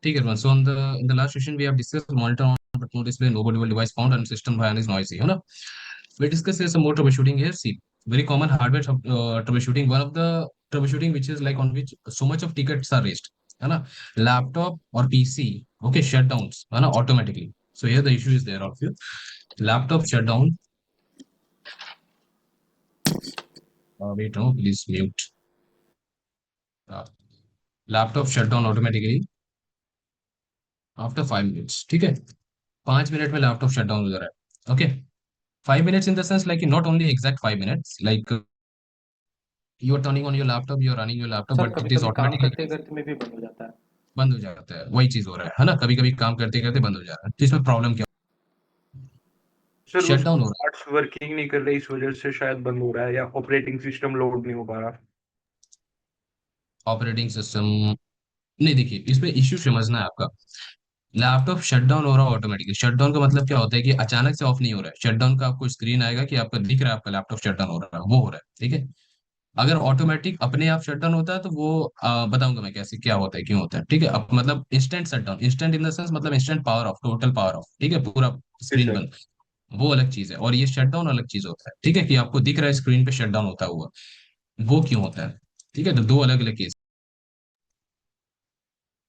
ठीक है, so on the in the last session we have discussed monitor on but no display, no bootable device found and system van is noisy, है ना? We discuss some more troubleshooting here. See, very common hardware troubleshooting. One of the troubleshooting which is like on which so much of tickets are raised, है ना? Laptop or PC, okay, shutdowns, है ना, automatically. So here the issue is there of you. Laptop shutdown. Wait, no, please mute. Uh, Laptop shutdown automatically after 5 minutes. ठीक है, 5 minute में laptop shut down हो जा रहा है. Okay, 5 minutes in the sense like not only exact 5 minutes, like you are turning on your laptop, you are running your laptop, sir but कभी it is कभी काम automatically करते करते में भी बंद हो जाता है। बंद हो जाता है. वही चीज हो रहा है ना, कभी कभी काम करते करते बंद हो जा रहा है. तो इसमें प्रॉब्लम क्या, सर शट उसकी डाउन हो रहा पार्ट्स वर्किंग नहीं कर रही, इस वजह से शायद बंद हो रहा है, या ऑपरेटिंग सिस्टम लोड नहीं हो पा रहा। है. ऑपरेटिंग सिस्टम नहीं, देखिए इसमें इश्यू समझना है आपका. लैपटॉप शट डाउन हो रहा है ऑटोमेटिकली. शट डाउन का मतलब क्या होता है कि अचानक से ऑफ नहीं हो रहा है. शट डाउन का आपको स्क्रीन आएगा कि आपका दिख रहा है आपका लैपटॉप शट डाउन हो रहा है, वो हो रहा है. ठीक है, अगर ऑटोमेटिक अपने आप शट डाउन होता है तो वो बताऊंगा मैं कैसे क्या होता है क्यों होता है. ठीक है, अब मतलब instant shut down, instant in the sense मतलब instant power off, total power off. ठीक है, पूरा जी स्क्रीन सर। बंद, वो अलग चीज है. और ये शट डाउन अलग चीज होता है. ठीक है, कि आपको दिख रहा है स्क्रीन पे शट डाउन होता हुआ, वो क्यों होता है. ठीक है, तो दो अलग अलग केस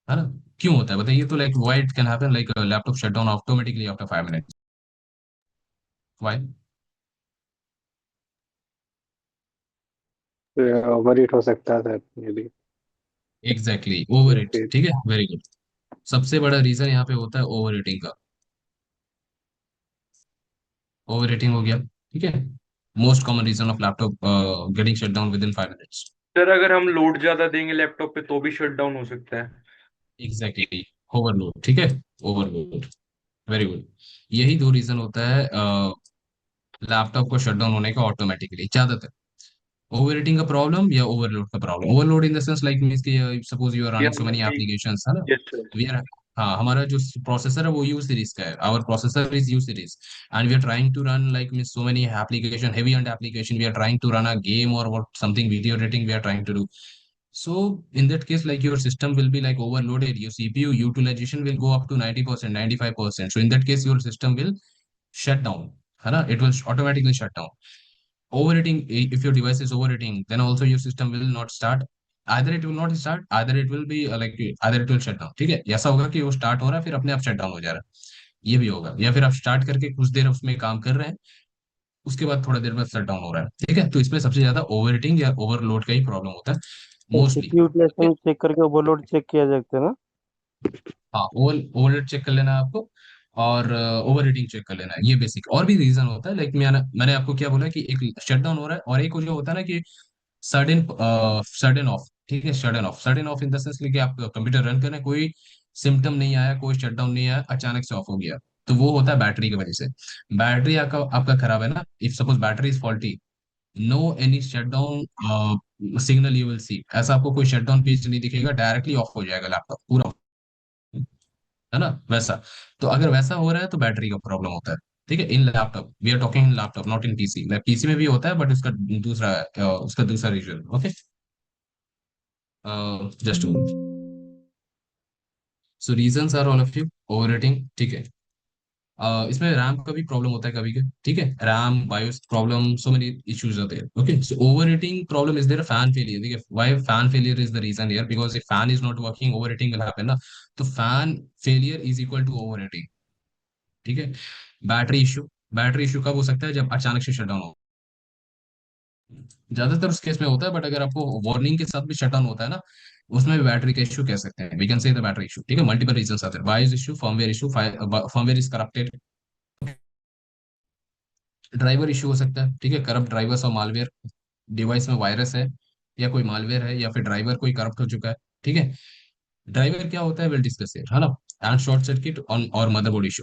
है ना. क्यों होता है बताइए. तो like why it can happen like laptop shut down automatically after 5 minutes. Why? Over heat हो सकता है सर ये भी। Exactly, over it. फिर ठीक है, वेरी गुड. सबसे बड़ा रीजन यहाँ पे होता है ओवर हीटिंग का. ओवर हीटिंग हो गया. ठीक है, most common reason of laptop getting shut down within 5 minutes. Sir अगर हम लोड ज्यादा देंगे लैपटॉप पे तो भी शट डाउन हो सकता है। Exactly, overload. ठीक है, ओवरलोड, वेरी गुड. यही दो रीजन होता है लैपटॉप को शट डाउन होने का ऑटोमेटिकली ज्यादातर. ओवर हीटिंग का प्रॉब्लम या ओवरलोड का problem. Overload in the sense like means कि सपोज यू आर या रनिंग सो मेनी मतलब एप्लीकेशंस, है ना. Yes sir. वी आर, हाँ, हमारा जो प्रोसेसर है वो यू सीरीज का है. Our processor is U series and we are trying to run like means so many application, heavy and application. We are trying to run a game और what something video editing we are trying to do. So in that case, like your system will be like overloaded. Your CPU utilization will go up to 90%, 95%. So in that case, your system will shut down. है ना? It will automatically shut down. Overheating, if your device is overheating, then also your system will not start. Either it will not start, either it will be like either it will shut down. ठीक है, ऐसा होगा कि वो start हो रहा है फिर अपने आप शट डाउन हो जा रहा है. ये भी होगा, या फिर आप स्टार्ट करके कुछ देर उसमें काम कर रहे हैं, उसके बाद थोड़ा देर बाद शट डाउन हो रहा है. ठीक है, तो इसमें सबसे ज्यादा ओवरहीटिंग या ओवरलोड का ही प्रॉब्लम होता है मोस्टली. सीपीयू यूटिलाइजेशन चेक करके ओवरलोड चेक किया जा सकता है ना। हाँ, ओवरलोड चेक कर लेना है आपको, और ओवर हीटिंग चेक कर लेना है. ये बेसिक. और भी रीजन होता है लाइक मैंने आपको क्या बोला कि एक शट डाउन हो रहा है और एक जो होता है ना कि सडन सडन ऑफ. ठीक है, sudden of, sudden of in the sense कि आप कंप्यूटर रन कर रहे हैं, कोई सिम्टम नहीं आया, कोई शट डाउन नहीं आया, अचानक से ऑफ हो गया. तो वो होता है बैटरी की वजह से. बैटरी आपका आपका खराब है ना. If suppose battery is faulty, no any shut down signal you will see. ऐसा आपको कोई शट डाउन पेज नहीं दिखेगा, डायरेक्टली ऑफ हो जाएगा लैपटॉप पूरा, है ना, वैसा. तो अगर वैसा हो रहा है तो बैटरी का प्रॉब्लम होता है. ठीक है, in laptop we are talking in laptop, not in PC. PC में भी होता है बट उसका दूसरा reason. Okay, just so reasons are all of you overrating. ठीक है, इसमें रैम का भी प्रॉब्लम होता है कभी कभी. ठीक है, RAM BIOS problem, so many issues होते हैं. Okay, so overheating problem is there. Fan failure. देखिए why fan failure is the reason here, because if fan is not working overheating will happen ना. तो fan failure is equal to overheating. ठीक है, battery issue. Battery issue कब हो सकता है, जब अचानक से शटडाउन हो. ज्यादातर उस केस में होता है, बट अगर आपको वार्निंग के साथ भी शटडाउन होता है ना, उसमें भी बैटरी का इशू कह सकते हैं. We can say the battery issue. ठीक है, मल्टीपल रीजंस आते हैं. BIOS issue, firmware issue, firmware is corrupted. Driver issue हो सकता है. ठीक है, करप्ट ड्राइवर्स और मालवेयर. डिवाइस में वायरस है या कोई मालवेयर है या फिर ड्राइवर कोई करप्ट हो चुका है. ठीक है, ड्राइवर क्या होता है विल डिस्कस हियर, है ना. एंड शॉर्ट सर्किट ऑन और मदरबोर्ड इशू.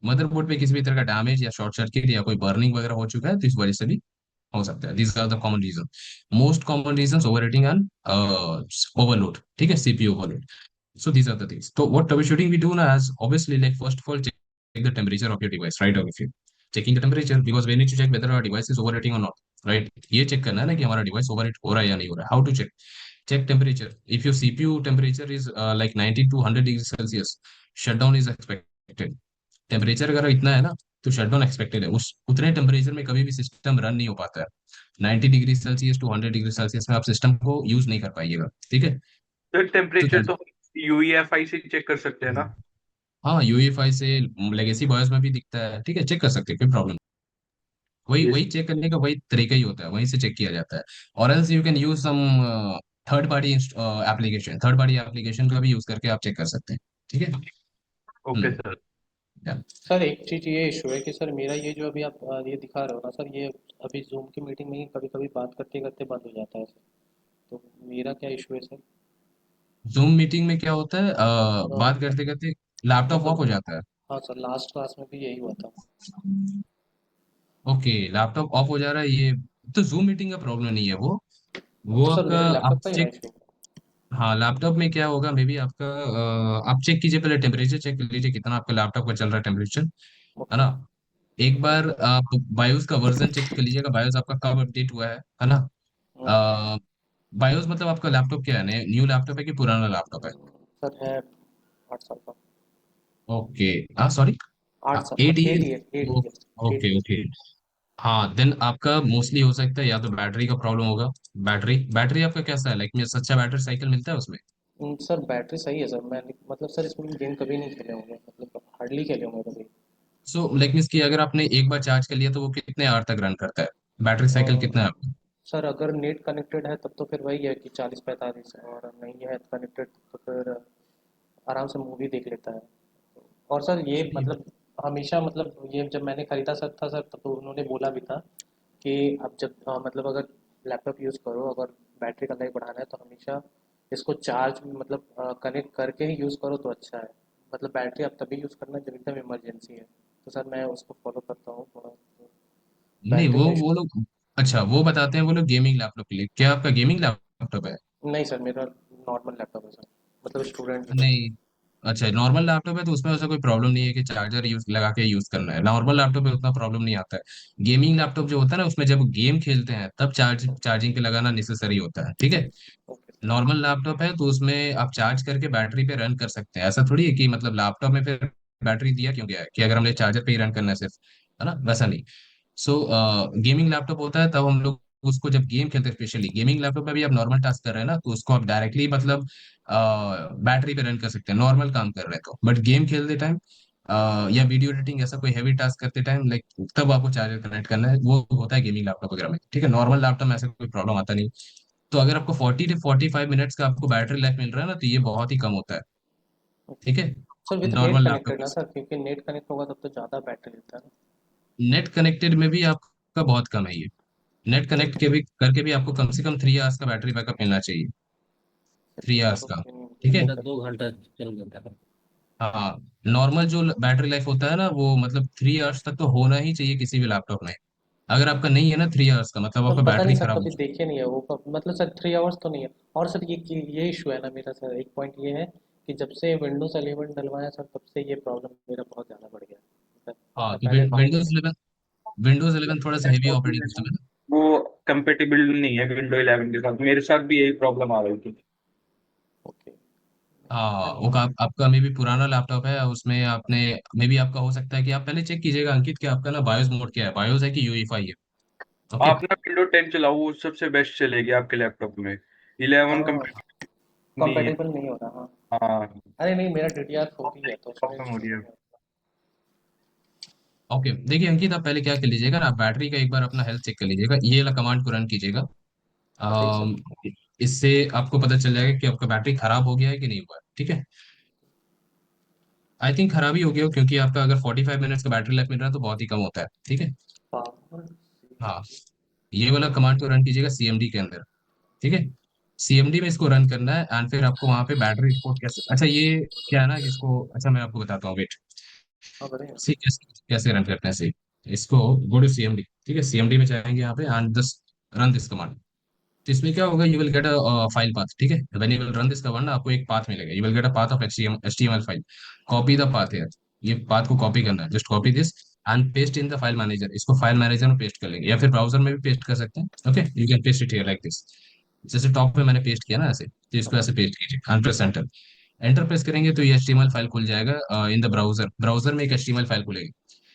मदरबोर्ड पे किसी भी तरह का डैमेज या शॉर्ट सर्किट या कोई बर्निंग वगैरह हो चुका है तो इस वजह से भी हो सकता है. These are the common reason. Most common reason overheating and overload. ठीक है, CPU overload. So these are the things. So what troubleshooting we do now is obviously like first of all check the temperature of your device, right? Or if you checking the temperature, because we need to check whether our device is overheating or not, right? ये check करना है ना कि हमारा device overheat हो रहा है या नहीं हो रहा है. How to check? check temperature. If your CPU temperature is like 90 to 100 degrees Celsius, shutdown is expected. Temperature अगर इतना है ना, तो शटडाउन एक्सपेक्टेड है। उस उतने टेम्परेचर में कभी भी सिस्टम रन नहीं हो पाता है। 90 degree Celsius to 100 degree Celsius में आप सिस्टम को यूज नहीं कर पाइएगा, ठीक है। सर तो टेम्परेचर तो यूईएफआई से चेक कर सकते हैं ना? हाँ, यूएफआई से लेगेसी बॉयस में भी दिखता है, ठीक है, चेक कर सकते हैं, कोई प्रॉब्लम। वही ये वही चेक करने का वही तरीका ही होता है, वहीं से चेक किया जाता है। और else you can use some third party application का भी यूज करके आप चेक कर सकते हैं, ठीक है। ओके हम्म, सर। yeah. सर एक चीज़ ये इशू है कि सर मेरा ये जो अभी आप ये दिखा रहे हो ना सर, ये अभी जूम की मीटिंग में ही कभी कभी बात करते करते बंद हो जाता है सर। तो मेरा क्या इशू है सर? जूम मीटिंग में क्या होता है, बात करते करते लैपटॉप ऑफ मतलब हो जाता है। हाँ सर, लास्ट क्लास में भी यही हुआ था। ओके, लैपटॉप ऑफ हो जा रहा है, ये तो जूम मीटिंग का प्रॉब्लम नहीं है वो तो सर आपका, मेरे आप लैपटॉप का ही ना चेक। इशू? हाँ, लैपटॉप में क्या होगा, मे बी आपका आप चेक कीजिए, पहले टेम्परेचर चेक कर लीजिए कितना आपका लैपटॉप का चल रहा है टेम्परेचर, है ओके। ना। एक बार आप बायोस का वर्जन चेक कर लीजिएगा, बायोस आपका कब अपडेट हुआ है ना। बायोस मतलब आपका लैपटॉप क्या है, न्यू लैपटॉप है कि पुराना लैपटॉप है? सर है 8 साल का। ओके, हाँ सॉरी, 8 साल, 8 eight years. Year 8 year eight okay okay, हाँ देन आपका मोस्टली हो सकता है या तो बैटरी का प्रॉब्लम होगा। बैटरी बैटरी आपका कैसा है, लाइक में अच्छा बैटरी साइकिल मिलता है उसमें? सर बैटरी सही है सर। मैं मतलब सर इसमें गेम कभी नहीं खेले होंगे, मतलब हार्डली खेले होंगे कभी। सो लाइक मीन्स कि अगर आपने एक बार चार्ज कर लिया तो वो कितने आवर तक रन करता है, बैटरी साइकिल और कितना है आपका? सर अगर नेट कनेक्टेड है तब तो फिर वही है कि 40-45 है, और नहीं है कनेक्टेड तो फिर आराम से मूवी देख लेता है। और सर ये मतलब हमेशा, मतलब ये जब मैंने खरीदा सर था सर, तब तो उन्होंने बोला भी था कि अब जब मतलब अगर लैपटॉप यूज़ करो, अगर बैटरी का लाइफ बढ़ाना है तो हमेशा इसको चार्ज मतलब कनेक्ट करके ही यूज़ करो तो अच्छा है। मतलब बैटरी आप तभी यूज़ करना जब एकदम इमरजेंसी है। तो सर मैं उसको फॉलो करता हूँ थोड़ा तो। नहीं, बैटरी का वो इशू। लोग, अच्छा वो बताते हैं वो लोग गेमिंग लैपटॉप के लिए, क्या आपका गेमिंग लैपटॉप है? नहीं सर, मेरा नॉर्मल लैपटॉप है सर, मतलब स्टूडेंट हूँ। नहीं, अच्छा नॉर्मल लैपटॉप है तो उसमें ऐसा कोई प्रॉब्लम नहीं है कि चार्जर यूज लगा के यूज करना है, नॉर्मल लैपटॉप में उतना प्रॉब्लम नहीं आता है। गेमिंग लैपटॉप जो होता है ना, उसमें जब गेम खेलते हैं तब चार्जिंग पे लगाना नेसेसरी होता है, ठीक है। Okay sir. नॉर्मल लैपटॉप है तो उसमें आप चार्ज करके बैटरी पे रन कर सकते हैं। ऐसा थोड़ी है कि मतलब लैपटॉप में फिर बैटरी दिया क्यों गया है कि अगर हमने चार्जर पे ही रन करना है सिर्फ, है ना, वैसा नहीं। सो गेमिंग लैपटॉप होता है तब हम लोग उसको जब गेम खेलते हैं, स्पेशली गेमिंग लैपटॉप में भी आप नॉर्मल टास्क कर रहे हैं ना, तो उसको आप डायरेक्टली मतलब बैटरी पे रन कर सकते हैं नॉर्मल काम कर रहे हैं तो। बट गेम खेलते टाइम या वीडियो एडिटिंग ऐसा कोई हैवी टास्क करते टाइम लाइक, तब आपको चार्जर कनेक्ट करना है, वो होता है गेमिंग लैपटॉप वगैरह में, ठीक है। नॉर्मल लैपटॉप में ऐसा कोई प्रॉब्लम आता नहीं। तो अगर आपको 40 to 45 मिनट्स का आपको बैटरी लाइफ मिल रहा है ना, तो ये बहुत ही कम होता है, ओके ठीक है, sir, with net normal laptop connected ना सर, क्योंकि नेट कनेक्ट होगा तब तो ज़्यादा बैटरी लेता है ना। नेट कनेक्टेड में भी आपका बहुत कम है ये। नेट कनेक्ट के भी करके भी आपको कम से कम 3 आवर्स का बैटरी बैकअप मिलना चाहिए, थ्री तब आवर्स तो का, फिर ठीक है। ठीक मेरा है। 2 घंटा चल जाता है। हाँ, नॉर्मल जो बैटरी लाइफ होता है ना, वो मतलब 3 आवर्स तक तो होना ही चाहिए किसी भी लैपटॉप में। अगर आपका नहीं है ना 3 आवर्स का, मतलब सर आपका पता नहीं बैटरी सर, खराब हो कभी चुकी देखे नहीं है वो मतलब सर 3 आवर्स तो नहीं है। और सर ये इशू है ना मेरा सर, एक पॉइंट ये है कि जब से विंडोज़ 11 डलवाया सर, तब से ये प्रॉब्लम मेरा बहुत ज़्यादा बढ़ गया है। है। हाँ, मतलब तो पहले था ही नहीं। विंडोज 11 थोड़ा सा हेवी लैपटॉप भी ऑपरेटिंग है ना, सिस्टम है। वो कंपेटेबल नहीं है विंडो 11 के साथ। मेरे साथ भी यही प्रॉब्लम आ रही थी। ओके। हाँ, पता नहीं वो आपका मे भी पुराना लैपटॉप है, उसमें आपने, मे भी आपका हो सकता है कि आप पहले चेक कीजिएगा अंकित कि आपका ना बायोस मोड क्या है, बायोस है कि यूईफाई है। ओके। आप ना विंडो 10 चलाओ, वो सबसे बेस्ट चलेगी आपके लैपटॉप में। 11 हाँ, कंपेटेबल नहीं है। कंपेटेबल नहीं हो रहा। हाँ। हाँ, अरे नहीं, मेरा DDR4 ही है तो उसमें प्रॉब्लम हो इशू रही है। नहीं है। ओके, देखिए अंकित, आप पहले क्या कर लीजिएगा ना, आप बैटरी का एक बार अपना हेल्थ चेक कर लीजिएगा, ये वाला कमांड को रन कीजिएगा। बताइए सर। अम, इससे आपको पता चल जाएगा कि आपका बैटरी खराब हो गया है कि नहीं हुआ है, ठीक है। आई थिंक खराब ही हो गया हो, क्योंकि आपका अगर 45 मिनट्स का बैटरी लाइफ मिल रहा है तो बहुत ही कम होता है, ठीक है। पावर। हाँ, ये वाला कमांड को रन कीजिएगा सीएमडी के अंदर, ठीक है। सीएमडी में इसको रन करना है एंड फिर आपको वहां पे बैटरी रिपोर्ट कैसे, अच्छा ये क्या है ना कि इसको, अच्छा मैं आपको बताता हूँ, वेट। हाँ बताइए। सी कैसे कैसे रन करते हैं, सी इसको, गो टू सीएमडी, ठीक है, सीएमडी में जाएंगे यहाँ पे and just run this command. तो इसमें क्या होगा, you will get a file path, ठीक है। When you will run this command आपको एक पाथ मिलेगा, you will get a path of HTML file. Copy the path है, ये पाथ को कॉपी करना है, just copy this and paste in the file manager. इसको फाइल मैनेजर में पेस्ट कर लेंगे या फिर ब्राउजर में भी पेस्ट कर सकते हैं, okay, you can paste it here like this. जैसे टॉप पे मैंने पेस्ट किया ना ऐसे, तो इसको ऐसे पेस्ट कीजिए and press enter. Enter press करेंगे तो ये HTML फाइल खुल जाएगा इन द ब्राउजर। ब्राउजर में एक HTML फाइल खुलेगी।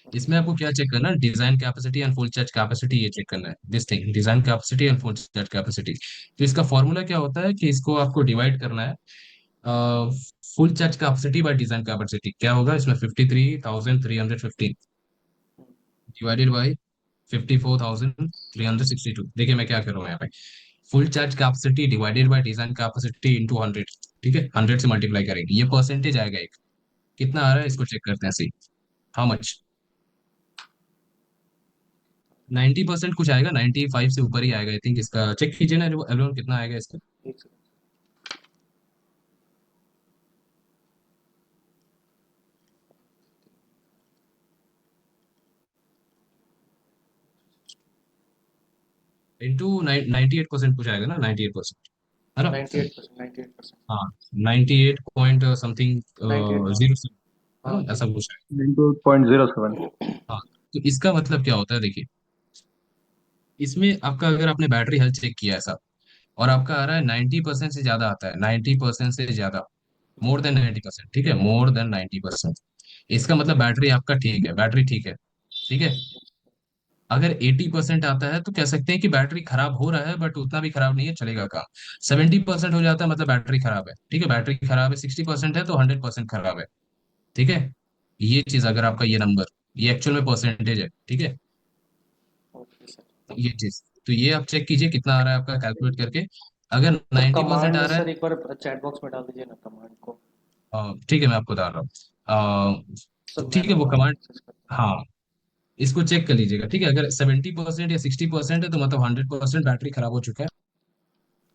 इसमें आपको क्या चेक करना है, design capacity and full charge capacity, ये चेक करना है, this thing, design capacity and full charge capacity. तो इसका फॉर्मूला क्या होता है कि इसको आपको डिवाइड करना है, full charge capacity by design capacity. क्या होगा इसमें, 53,315 डिवाइडेड बाई 54,362। देखिए मैं क्या कर रहा हूँ यहाँ पे, full charge capacity divided by design capacity into 100। ठीक है, 100 से मल्टीप्लाई करेंगे, ये परसेंटेज आएगा एक। कितना आ रहा है इसको चेक करते हैं, सी हाउ मच। 90% कुछ आएगा, 95 से ऊपर ही आएगा आई थिंक। इसका चेक कीजिए ना एवरीवन, कितना आएगा इसका। एक सेकंड। इंटू 98% कुछ आएगा ना, 98%, है ना। 98%, 98%, हाँ, 98 पॉइंट समथिंग 98, हाँ। 0, है हाँ ना, जी। ऐसा कुछ है। 92.07। हाँ, तो इसका मतलब क्या होता है देखिए, इसमें आपका अगर आपने बैटरी हेल्थ चेक किया है सब, और आपका आ रहा है 90% से ज्यादा आता है, 90% से ज्यादा, मोर देन 90%, ठीक है, मोर देन 90%। इसका मतलब बैटरी आपका ठीक है, बैटरी ठीक है। ठीक है, अगर 80% आता है तो कह सकते हैं कि बैटरी खराब हो रहा है, बट उतना भी खराब नहीं है, चलेगा काम। 70% हो जाता है मतलब बैटरी खराब है, ठीक है, बैटरी खराब है। 60% है तो 100% खराब है। ठीक है, ये चीज अगर आपका ये नंबर, ये एक्चुअल में परसेंटेज है, ठीक है, ओके सर। ये चीज। तो ये आप चेक कीजिए कितना आ रहा है आपका, कैलकुलेट करके। अगर सर 90% कमांड आ रहा है, सर एक बार चैट बॉक्स में डाल दीजिए ना कमांड को। ठीक है मैं आपको बता रहा हूँ। सर तो मैं ठीक है ना वो वहाँ कमांड, एक्सेस करता हाँ, इसको चेक कर लीजिएगा। ठीक है, अगर 70% या 60% है तो मतलब 100% बैटरी खराब हो चुका है,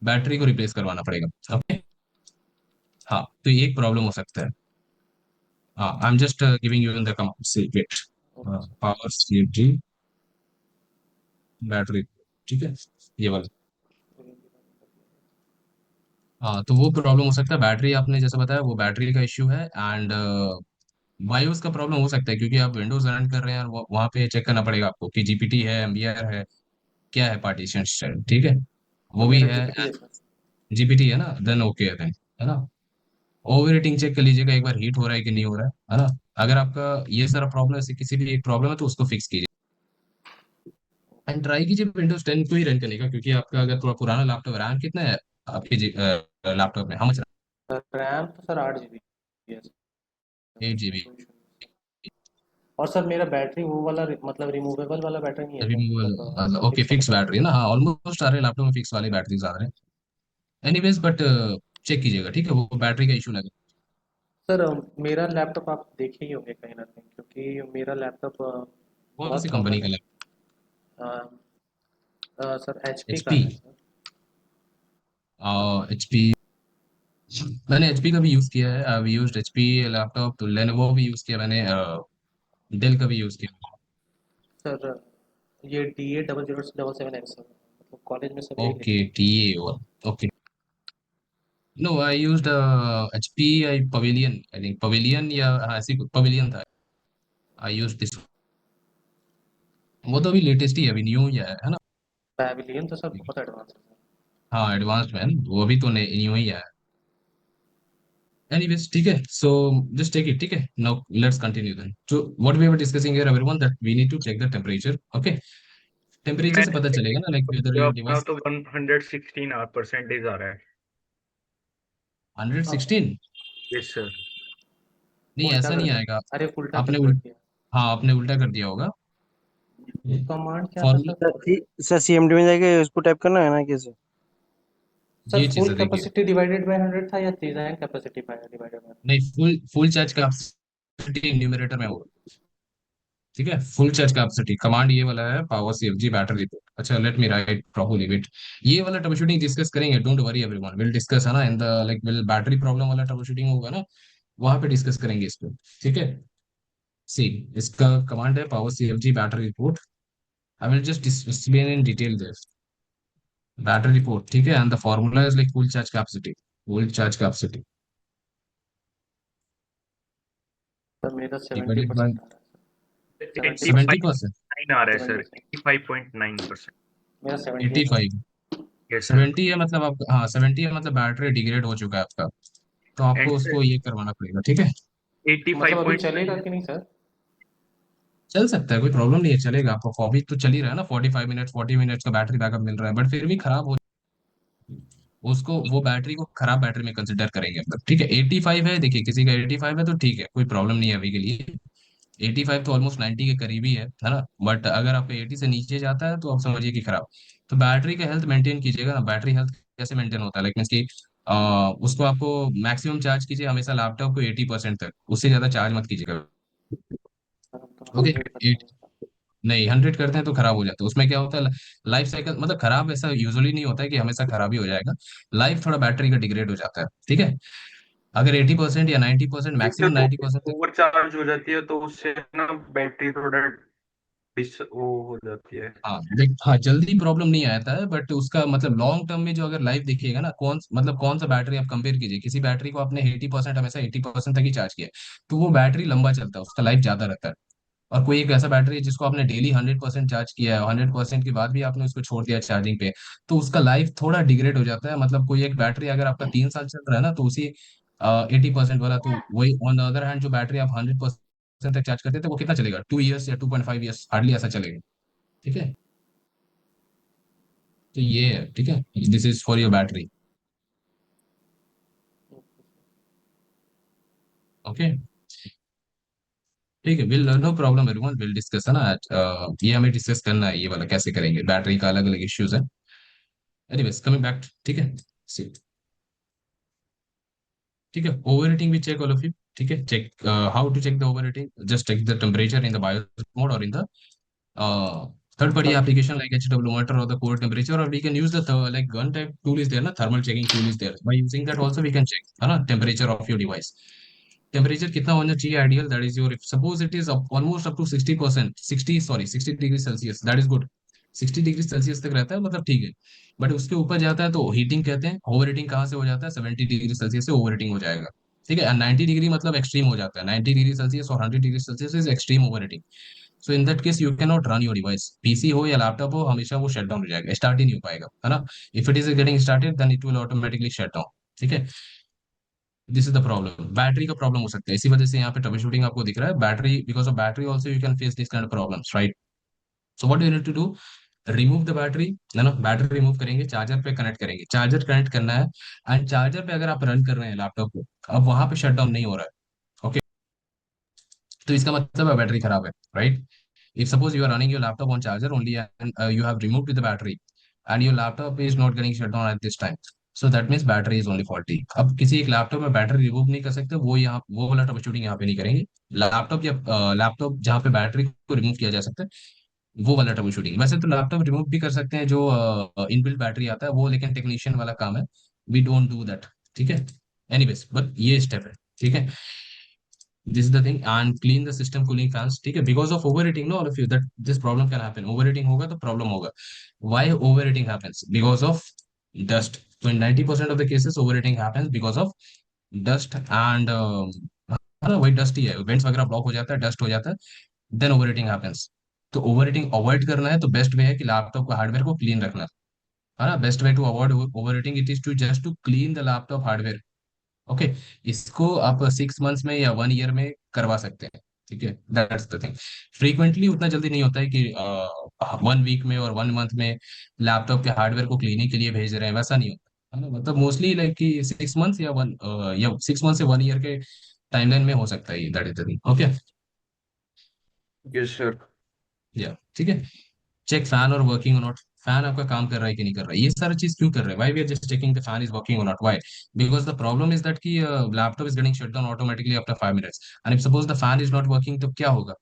बैटरी को रिप्लेस करवाना पड़ेगा। ओके, हाँ, तो ये एक प्रॉब्लम हो सकता है। हाँ, I am just giving you in the wait, हूँ। Okay sir. Power CFG battery, ठीक है, ये वाला। हाँ, तो वो प्रॉब्लम हो सकता है, बैटरी आपने जैसा बताया वो बैटरी का इश्यू है। एंड बायोस का प्रॉब्लम हो सकता है, क्योंकि आप विंडोज रन कर रहे हैं, और वहाँ पे चेक करना पड़ेगा आपको कि जीपीटी है, एमबीआर है, क्या है पार्टीशन स्टाइल, ठीक है, हाँ वो भी मेरा है। जीपीटी है सर। जीपीटी है ना, देन ओके है then, है ना। ओवर हीटिंग चेक कर लीजिएगा एक बार, हीट हो रहा है कि नहीं हो रहा है ना। अगर आपका ये सारा प्रॉब्लम है, किसी भी एक प्रॉब्लम है तो उसको फिक्स कीजिए। एंड ट्राई कीजिए विंडोज 10 को ही रन करने का, क्योंकि आपका अगर थोड़ा पुराना लैपटॉप, रैम कितना है आपके लैपटॉप में, हम रैम तो सर 8 GB है सर। 8 GB। उसमें कोई इशू नहीं है सर। और सर मेरा बैटरी वो वाला मतलब रिमूवेबल वाला बैटरी नहीं है क्या, मतलब मतलब ओके, फिक्स वाला फिक्स बैटरी। बैटरी है ना, हाँ, ऑलमोस्ट सारे लैपटॉप में फिक्स वाली बैटरी आ रहे हैं। एनीवेज बट चेक कीजिएगा, ठीक है, वो बैटरी का इशू लगे। सर मेरा लैपटॉप आप देखे ही होंगे कहीं ना कहीं, क्योंकि मेरा लैपटॉप कौन सी बहुत कंपनी कॉमन का है। लैपटॉप? सर एचपी का HP? है सर। HP, मैंने HP का भी यूज किया है, आई यूज्ड HP लैपटॉप, तो लेनोवो भी यूज किया मैंने, डेल का भी यूज किया। सर ये DA0077X सर, मतलब कॉलेज में सब यही ओके, लेते हैं। TA, okay. No, I used HP, I pavilion, I think pavilion, या हाँ, ऐसी पवेलियन था। आई यूज दिस, वो तो अभी लेटेस्ट ही है, अभी न्यू ही है ना। पैविलियन तो सर बहुत एडवांस है सर। हाँ, एडवांस्ड मैन, वो भी तो न्यू ही है। Anyways, ठीक है, so just take it, ठीक है, now let's continue then. So what we were discussing here everyone, that we need to check the temperature, okay, temperature से मैंने पता चलेगा ना, लाइक वेदर योर अपना डिवाइस। तो 116 परसेंटेज आ रहा है। हाँ 116? Yes sir. नहीं, उल्टा ऐसा कर नहीं दिया, आएगा। अरे उल्टा आपने कैलकुलेट किया। हाँ, आपने उल्टा कर दिया होगा। कमांड क्या था फॉर्मूला, सर। सर CMD में जाके उसको टाइप करना है ना कैसे? सर ये चीज फुल है देखिए। कैपेसिटी डिवाइडेड बाय 100 था या डिजाइन कैपेसिटी डिवाइडेड बाय। नहीं, फुल चार्ज कैपेसिटी न्यूमरेटर में होगा, ठीक है, फुल चार्ज कैपेसिटी कमांड ये वाला है, पावर CFG बैटरी रिपोर्ट। अच्छा, let me write properly, wait. ये वाला ट्रबल शूटिंग डिस्कस करेंगे, don't worry everyone, will discuss, है ना, in the like will battery problem वाला ट्रबल शूटिंग होगा ना, वहां पे डिस्कस करेंगे इस पे। ठीक है, सी, इसका कमांड है power CFG battery report. I will just explain in detail this battery report, ठीक है, and the formula is like full charge capacity sir मेरा सेवेंटी डिवाइडेड बाय परसेंट आ रहा है सर। Eighty five 70%। नाइन आ रहा है sir, 70%। 85.9%। मेरा 78 आ रहा 85? है। Yes sir. 70 है मतलब आप, हाँ 70 है मतलब बैटरी डिग्रेड हो चुका है आपका, तो एंड आपको सर उसको ये करवाना पड़ेगा, ठीक है। मतलब अभी 85.9 चलेगा है। कि नहीं सर? चल सकता है, कोई प्रॉब्लम नहीं है, चलेगा आपको, अभी तो चल ही रहा है ना, 45 मिनट 40 मिनट का बैटरी बैकअप मिल रहा है, बट फिर भी खराब हो, उसको वो बैटरी को खराब बैटरी में कंसिडर करेंगे मतलब, ठीक है। 85 है, देखिए किसी का 85 है तो ठीक है, कोई प्रॉब्लम नहीं है अभी के लिए। 85 तो ऑलमोस्ट 90 के करीब ही है ना। बट अगर आपका 80 से नीचे जाता है तो आप समझिए कि खराब। तो बैटरी का हेल्थ मेंटेन कीजिएगा ना। बैटरी हेल्थ कैसे मेंटेन होता है, लाइक मीन्स कि उसको आपको मैक्सिमम चार्ज कीजिए हमेशा लैपटॉप को 80% तक, उससे ज्यादा चार्ज मत कीजिएगा। सर हम तो ओके, 100 करते हैं सर। नहीं 100 करते हैं तो खराब हो जाता है। उसमें क्या होता है, लाइफ साइकिल मतलब खराब ऐसा यूजुअली नहीं होता है कि हमेशा खराब ही हो जाएगा, लाइफ थोड़ा बैटरी का डिग्रेड हो जाता है, ठीक है। अगर 80% या 90%, एक मैक्सिमम तो 90% तक। ओवर चार्ज हो जाती है तो उससे ना बैटरी थोड़ा वो हो जाती है। हाँ देख, हाँ जल्दी प्रॉब्लम नहीं आता है, बट उसका मतलब लॉन्ग टर्म में जो अगर लाइफ देखिएगा ना, कौन सा बैटरी आप कंपेयर कीजिए, किसी बैटरी को आपने 80% हमेशा 80% तक ही चार्ज किया है, तो वो बैटरी लंबा चलता है, उसका लाइफ ज्यादा रहता है। और कोई एक ऐसा बैटरी है जिसको आपने डेली 100% चार्ज किया है, 100% के बाद भी आपने उसको छोड़ दिया चार्जिंग पे, तो उसका लाइफ थोड़ा डिग्रेड हो जाता है। मतलब कोई एक बैटरी अगर आपका 3 साल चल रहा है ना, तो उसी 80% वाला, तो वही ऑन द अदर हैंड जो बैटरी आप 100% तक चार्ज करते थे वो कितना चलेगा, 2 ईयर्स या 2.5 ईयर्स, हार्डली ऐसा चलेगा, ठीक है। तो ये है, ठीक है, this is for your battery. Okay, ठीक है, will no problem everyone, will discuss है ना ये हमें डिस्कस करना है, ये वाला कैसे करेंगे, बैटरी का अलग अलग इश्यूज है। एनीवेज कमिंग बैक, ठीक है। See, ठीक है, ओवर हीटिंग भी चेक ऑल ऑफ यू, ठीक है। Check how to check the over heating, just check the temperature in the BIOS mode और इन द third party अच्छा। application like HW meter or the core temperature, or we can use the like one type tool is there na, thermal checking tool is there, by using that also we can check है ना temperature of your device। Temperature कितना होना चाहिए ideal, that is your, suppose it is almost up to 60%, 60 degree Celsius, that is good. 60 degree Celsius तक रहता है मतलब ठीक है। बट उसके ऊपर जाता है तो हीटिंग कहते हैं, ओवर हीटिंग कहाँ से हो जाता है, 70 डिग्री सेल्सियस से ओवर हीटिंग हो जाएगा, ठीक है। 90 डिग्री मतलब एक्सट्रीम हो जाता है, 90 डिग्री सेल्सियस और 100 degree Celsius is extreme over heating. So in that case you can not run your device, PC हो या लैपटॉप हो, हमेशा वो शट डाउन हो जाएगा, स्टार्ट ही नहीं हो पाएगा, है ना। If it is getting started then it will automatically shut down, ठीक है। This is the problem, battery का प्रॉब्लम हो सकता है, इसी वजह से यहाँ पे ट्रबल शूटिंग आपको दिख रहा है, battery, because of battery also you can face this kind of problems, right. So what you need to do, remove the battery, है ना, बैटरी रिमूव करेंगे, चार्जर पे कनेक्ट करेंगे, चार्जर कनेक्ट करना है। एंड चार्जर पे अगर आप रन कर रहे हैं लैपटॉप को, अब वहां पे शट डाउन नहीं हो रहा है, ओके, तो इसका मतलब है बैटरी खराब है, right. If suppose you are running your laptop on charger only and you have removed the battery and your laptop is not getting shut down at this time, so that means battery is only faulty। अब किसी एक laptop में battery remove नहीं कर सकते, वो यहाँ वो वाला ट्रबल शूटिंग यहाँ पे नहीं करेंगे। लैपटॉप या लैपटॉप जहाँ पे बैटरी को रिमूव किया जा सकता है, वो वाला ट्रबल शूटिंग। वैसे तो लैपटॉप रिमूव भी कर सकते हैं जो इनबिल्ट बैटरी आता है वो, लेकिन टेक्नीशियन वाला काम है, वी डोंट डू दैट, ठीक है। एनीवेज बट ये स्टेप है, ठीक है। This is the thing, and clean the system cooling fans, ठीक है, because of overheating, no, all of you, that this problem can happen, overheating होगा तो problem होगा। Why overheating happens, because of dust। so in 90% of the cases overheating happens because of dust and है ना, वही dust ही है, vents वगैरह block हो जाता है, डस्ट हो जाता है, देन ओवरहीटिंग हैपेंस। तो ओवरहीटिंग अवॉइड करना है तो बेस्ट वे है कि लैपटॉप का हार्डवेयर को क्लीन रखना, है ना। Best way to avoid overheating it is to just to clean the laptop hardware, okay. इसको आप 6 मंथ्स में या 1 ईयर में करवा सकते हैं, ठीक है, दैट्स द थिंग। फ्रीक्वेंटली उतना जल्दी नहीं होता है कि 1 वीक में और 1 मंथ में लैपटॉप के हार्डवेयर को क्लीनिंग के लिए भेज रहे हैं, वैसा नहीं होता है ना। मतलब मोस्टली लाइक कि 6 मंथ्स या 6 मंथ से 1 ईयर के टाइमलाइन में हो सकता है, that is the thing, okay. Yes sir. या ठीक है, चेक फैन और वर्किंग और नॉट, फैन आपका काम कर रहा है कि नहीं कर रहा है, ये सारा चीज क्यों कर रहे हैं, why we are just checking the fan is working और नॉट, why, because the problem is that कि laptop is getting shut down automatically after 5 minutes, and if suppose the fan is not working तो क्या होगा,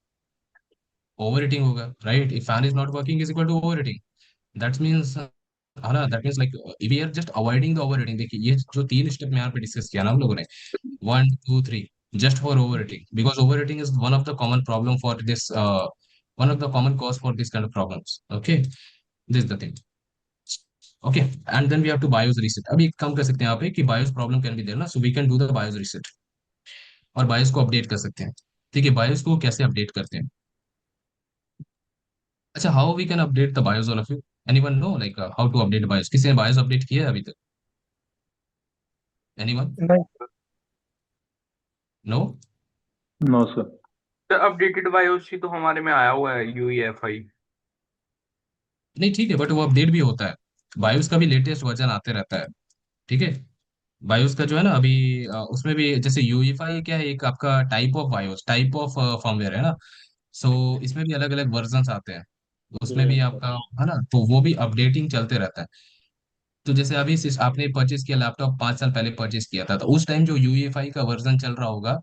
overheating होगा, right. If fan is not working is equal to overheating, that means, है ना, that means like we are just avoiding the over heating. देखिए ये जो 3 step में यहाँ पे डिस्कस किया ना हम लोगों ने, 1 2 3, just for overheating, because overheating is one of the common problem for this one of the common cause for this kind of problems, okay, this is the thing, okay। And then we have to BIOS reset, अभी एक काम कर सकते हैं यहाँ पे कि BIOS problem can be there ना, so we can do the BIOS reset, और BIOS को अपडेट कर सकते हैं, ठीक है। BIOS को कैसे अपडेट करते हैं, अच्छा, how we can update the BIOS, all of you, anyone know like how to update BIOS? किसी ने बायोस अपडेट किया है अभी तक? एनीवन? नहीं। No? No sir. Updated BIOS तो हमारे में आया हुआ है, यूईएफआई। नहीं ठीक है, बट वो अपडेट भी होता है। बायोस का भी लेटेस्ट वर्जन आते रहता है। ठीक है। बायोस का जो है ना अभी उसमें भी जैसे यूईफाई क्या है, एक आपका type of BIOS, type of firmware है ना। सो इसमें भी अलग अलग वर्जन्स आते हैं। उसमें भी आपका है ना, तो वो भी अपडेटिंग चलते रहता है। तो जैसे अभी आपने परचेज किया लैपटॉप 5 साल पहले परचेज किया था, तो उस टाइम जो यूईफाई का वर्जन चल रहा होगा,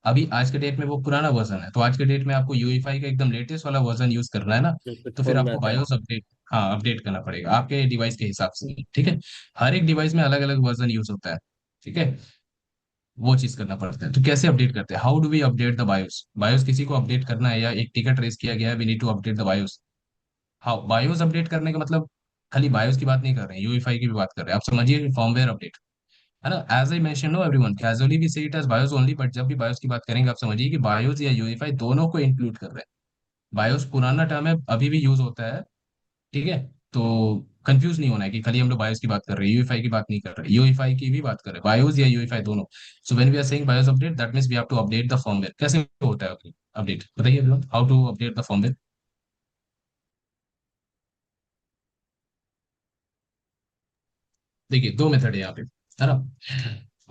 अभी आज के डेट में वो पुराना वर्जन है। तो आज के डेट में आपको यूईफाई का एकदम लेटेस्ट वाला वर्जन यूज करना है ना, तो फिर फुल आपको मेथड। बायोस अपडेट, हाँ अपडेट करना पड़ेगा आपके डिवाइस के हिसाब से। ठीक है। हर एक डिवाइस में अलग अलग वर्जन यूज होता है। ठीक है। वो चीज करना पड़ता है। तो कैसे अपडेट करते हैं? How do we update the BIOS? BIOS किसी को अपडेट करना है या एक टिकट रेस किया गया है, we need to update the BIOS. हाँ, बायोस अपडेट करने का मतलब खाली बायोस की बात नहीं कर रहे हैं, यूईफाई की भी बात कर रहे हैं। आप समझिए फॉर्मवेयर अपडेट, है ना। As I mention no everyone casually we see it as BIOS only, but जब भी बायोस की बात करेंगे आप समझिए कि बायोस या यूईफाई दोनों को इंक्लूड कर रहे हैं। बायोस पुराना टर्म है, अभी भी यूज होता है। ठीक है। तो कंफ्यूज नहीं होना है कि खाली हम लोग बायोस की बात कर रहे हैं, यूईफाई की बात नहीं कर रहे, यूईफाई की भी बात कर रहे हैं, बायोस या यूईफाई दोनों। So when we are saying BIOS update, that means we have to update the firmware. कैसे होता है अपडेट बताइए everyone, how to update the firmware? देखिए दो मेथड है यहाँ पे, है ना।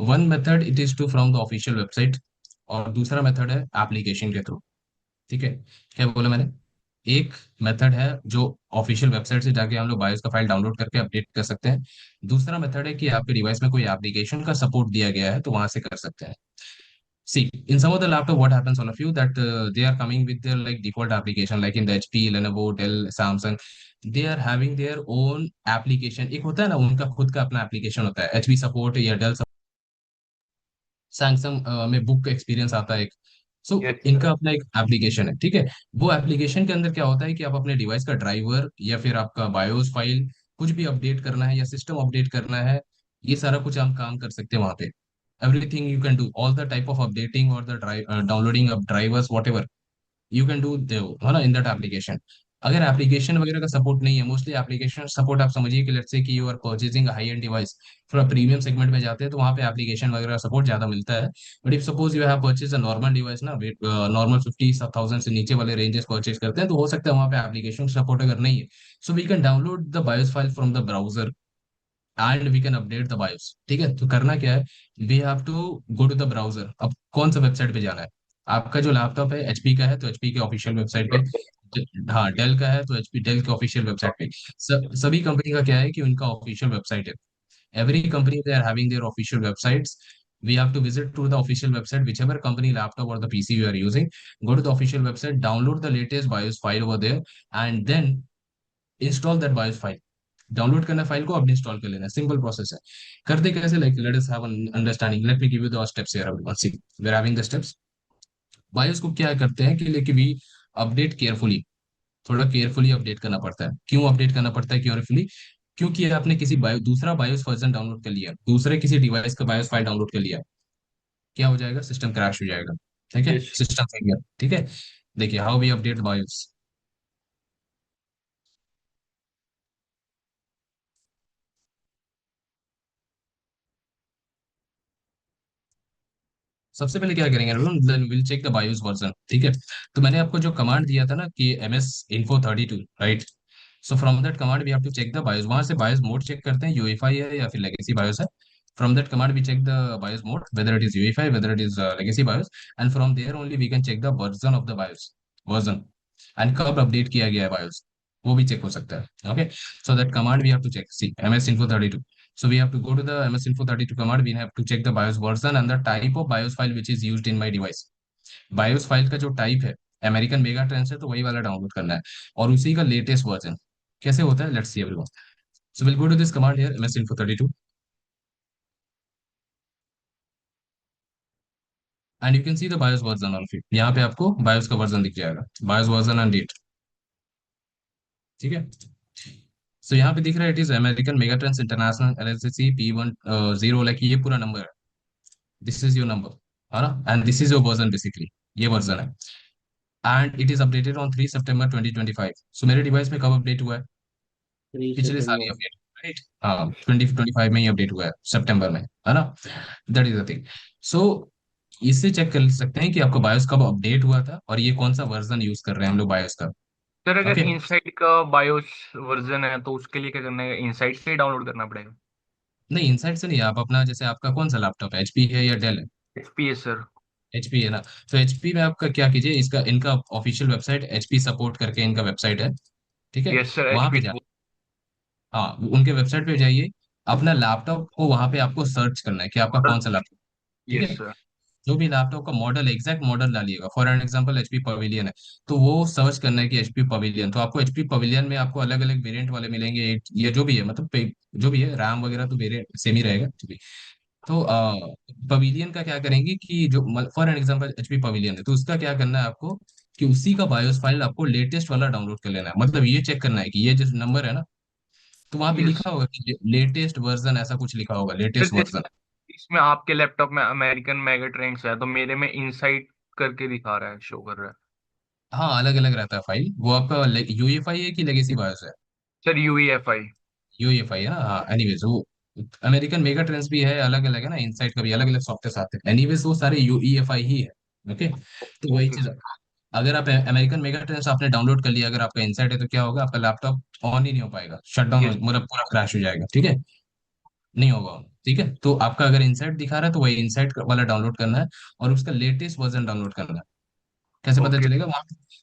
One method it is to from the official website, और दूसरा मेथड है एप्लीकेशन के थ्रू। ठीक है। क्या बोला मैंने? एक मेथड है जो ऑफिशियल वेबसाइट से जाके हम लोग बायोस का फाइल डाउनलोड करके अपडेट कर सकते हैं। दूसरा मेथड है कि आपके डिवाइस में कोई एप्लीकेशन का सपोर्ट दिया गया है तो वहां से कर सकते हैं। See, in some of the laptop, what happens, all of you, that they are coming with their like default application, like in the HP, Lenovo, Dell, Samsung, they are having their own application. एक होता है ना उनका खुद का अपना application होता है, एचपी सपोर्ट या डेल, सैमसंग में बुक का एक्सपीरियंस आता है एक। सो यस इनका सर। अपना एक एप्लीकेशन है। ठीक है। वो एप्लीकेशन के अंदर क्या होता है कि आप अपने डिवाइस का ड्राइवर या फिर आपका बायोस फाइल कुछ भी अपडेट करना है या सिस्टम अपडेट करना है, ये सारा कुछ हम काम कर सकते हैं वहां पे। Everything you can do, all the type of updating और the downloading of drivers whatever you can do, है ना, इन दैट एप्लीकेशन। अगर एप्लीकेशन वगैरह का सपोर्ट नहीं है, मोस्टली एप्लीकेशन सपोर्ट आप समझिए कि लेट्स से कि you are purchasing high end device, थोड़ा प्रीमियम सेगमेंट में जाते हैं तो वहाँ पे एप्लीकेशन वगैरह सपोर्ट ज्यादा मिलता है। But if suppose you have purchase a normal device ना, नॉर्मल 50,000 से नीचे वाले रेंजेस परचेज करते हैं, तो हो सकता है वहाँ पे एप्लीकेशन सपोर्ट अगर नहीं है, so we can download the BIOS file from the browser and we can update the BIOS. ठीक है। तो करना क्या है, we have to go to the browser. अब कौन सा वेबसाइट पे जाना है? आपका जो लैपटॉप है एचपी का है तो एचपी के ऑफिशियल वेबसाइट पे, हाँ डेल का है तो एचपी डेल के ऑफिशियल वेबसाइट पे। सभी कंपनी का क्या है कि उनका ऑफिशियल वेबसाइट है। Every company they are having their official websites. We have to visit to the official website, whichever company laptop or the PC you are using. Go to the official website, download the latest BIOS file over there, and then install that BIOS file. Download करना file को अब install कर लेना, simple process है। करते कैसे, like let us have an understanding, let me give you the steps here everyone, see we are having the steps. BIOS को क्या करते हैं कि लेकिन भी अपडेट केयरफुली, थोड़ा केयरफुली अपडेट करना पड़ता है। क्यों अपडेट करना पड़ता है केयरफुली? क्योंकि आपने किसी दूसरा बायोस वर्जन डाउनलोड कर लिया, दूसरे किसी डिवाइस का बायोस फाइल डाउनलोड कर लिया, क्या हो जाएगा? सिस्टम क्रैश हो जाएगा। ठीक है, यस। System failure. ठीक है। देखिए हाउ वी अपडेट बायोस। सबसे पहले क्या करेंगे, then will check the BIOS version. ठीक है। तो मैंने आपको जो कमांड दिया था ना कि ms info32, right. So from that command we have to check the BIOS, वहां से बायोस मोड चेक करते हैं, यूएफआई है या फिर लेगेसी बायोस है। From that command we check the BIOS mode, whether it is UEFI, whether it is legacy BIOS, and from there only we can check the version of the BIOS, version, and कब update किया गया है BIOS, वो भी check हो सकता है। Okay. So that command we have to check, see ms info32. So we have to go to the msinfo32 command. We have to check the BIOS version and the type of BIOS file which is used in my device. BIOS file का जो type है, American mega trends है तो वही वाला download करना है, और उसी का लेटेस्ट वर्जन। कैसे होता है, let's see everyone. So will go to this command here, ms info32, and you can see the BIOS version of it. यहाँ पे आपको BIOS का वर्जन दिख जाएगा, BIOS वर्जन एंड डेट। ठीक है। सो यहाँ पे दिख रहा है it is American mega trends international LLC P10, like ये पूरा नंबर है, दिस इज योर नंबर, है ना, and this is your version basically, ये वर्जन है। And it is updated on 3 सितंबर 2025। सो मेरे डिवाइस में कब अपडेट हुआ है? पिछले साल ही September. Update, right? हाँ, 2025 में ही अपडेट हुआ है, सितंबर में, है ना? That is the thing. So इससे चेक कर सकते हैं कि आपका बायोस कब अपडेट हुआ था और ये कौन सा वर्जन यूज कर रहे हैं हम लोग बायोस का। सर अगर ओके। इनसाइट का बायोस वर्जन है तो उसके लिए क्या करना है, इनसाइट से ही डाउनलोड करना पड़ेगा? नहीं, इनसाइड से नहीं, आप अपना जैसे आपका कौन सा लैपटॉप है, एचपी है या डेल है? HPS sir. एचपी है ना? तो एचपी में आपका क्या कीजिए, इसका इनका ऑफिशियल वेबसाइट एचपी सपोर्ट करके इनका वेबसाइट है, ठीक है? यस सर, वहां पे एचपी। जा, हाँ, उनके वेबसाइट पे जाइए, अपना लैपटॉप को वहां पे आपको सर्च करना है कि आपका कौन सा लैपटॉप, ठीक यस है? सर। जो भी लैपटॉप का मॉडल, एग्जैक्ट मॉडल डालिएगा, for an example HP pavilion है, तो वो सर्च करना है कि एचपी पवेलियन, तो आपको एचपी पवेलियन में आपको अलग अलग वेरिएंट वाले मिलेंगे, ये जो भी है, मतलब जो भी है, रैम वगैरह तो वेरिएंट सेम ही रहेगा, जो भी। तो पवेलियन का क्या करेंगे कि जो for an example HP pavilion है, तो उसका क्या करना है आपको कि उसी का बायोस फाइल आपको लेटेस्ट वाला डाउनलोड कर लेना है, मतलब ये चेक करना है कि ये जो नंबर है ना, तो वहां पे यस लिखा होगा कि लेटेस्ट वर्जन, ऐसा कुछ लिखा होगा, सर, लेटेस्ट जैसे वर्जन। इसमें आपके लैपटॉप में अमेरिकन मेगा ट्रेंड्स है तो मेरे में इनसाइट करके दिखा रहा है, शो कर रहा है। हाँ, अलग अलग रहता है फाइल, वो आपका यूएफआई है कि लेगेसी बायोस है? Sir UEFI. यूएफआई है ना? हाँ, एनीवेज वो अमेरिकन मेगा ट्रेंड्स भी है, अलग अलग है ना, इनसाइट का भी अलग अलग सॉफ्टवेयर आते हैं, एनीवेज वो सारे यूईएफआई ही है। ओके, तो वही ओके चीज। सर। अगर आप अमेरिकन मेगा ट्रेंड्स आपने डाउनलोड कर लिया, अगर आपका इनसाइट है, तो क्या होगा, आपका लैपटॉप ऑन ही नहीं हो पाएगा, शट डाउन, यस। मतलब पूरा क्रैश हो जाएगा, ठीक है? नहीं होगा on, ठीक है? तो आपका अगर इनसाइट दिखा रहा है तो वही इनसाइट वाला डाउनलोड करना है, और उसका लेटेस्ट वर्जन डाउनलोड करना है। कैसे पता ओके। चलेगा? वहाँ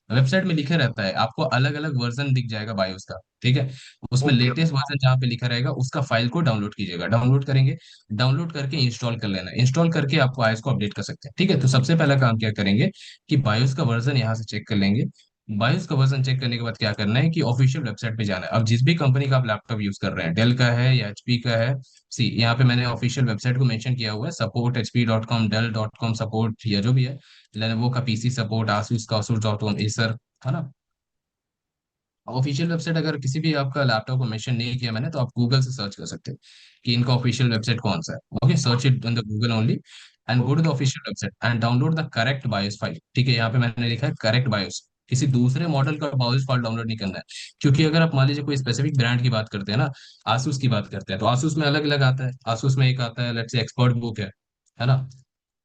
वेबसाइट में लिखे रहता है, आपको अलग अलग वर्जन दिख जाएगा बायोस का, ठीक है? उसमें ओके। लेटेस्ट वर्जन जहाँ पे लिखा रहेगा, उसका फाइल को डाउनलोड कीजिएगा, डाउनलोड करेंगे, डाउनलोड करके इंस्टॉल कर लेना, इंस्टॉल करके आप बायोस को अपडेट कर सकते हैं, ठीक है? तो सबसे पहला काम क्या करेंगे कि बायोस का वर्जन यहाँ से चेक कर लेंगे। बायोस का वर्जन चेक करने के बाद क्या करना है कि ऑफिशियल वेबसाइट पे जाना है। अब जिस भी कंपनी का आप लैपटॉप यूज कर रहे हैं, डेल का है या एचपी का है, सी यहाँ पे मैंने ऑफिशियल वेबसाइट को मेंशन किया हुआ है, सपोर्ट hp.com, dell.com सपोर्ट, या जो भी है, लेनोवो का पीसी सपोर्ट, asus का asus.com, एसर, है ना? ऑफिशियल वेबसाइट अगर किसी भी आपका लैपटॉप को मेंशन नहीं किया मैंने, तो आप गूगल से सर्च कर सकते हैं कि इनका ऑफिशियल वेबसाइट कौन सा है। Okay, search it on the Google only and go to the okay. Official website and download the correct BIOS file, ठीक है? यहाँ पे मैंने लिखा है करेक्ट बायोस, किसी दूसरे मॉडल का बायोस फाइल डाउनलोड नहीं करना है, क्योंकि अगर आप मान लीजिए कोई स्पेसिफिक ब्रांड की बात करते हैं ना, आसूस की बात करते हैं, तो आसूस में अलग अलग आता है, आसूस में एक आता है, लेट्स से एक्सपर्ट बुक है ना?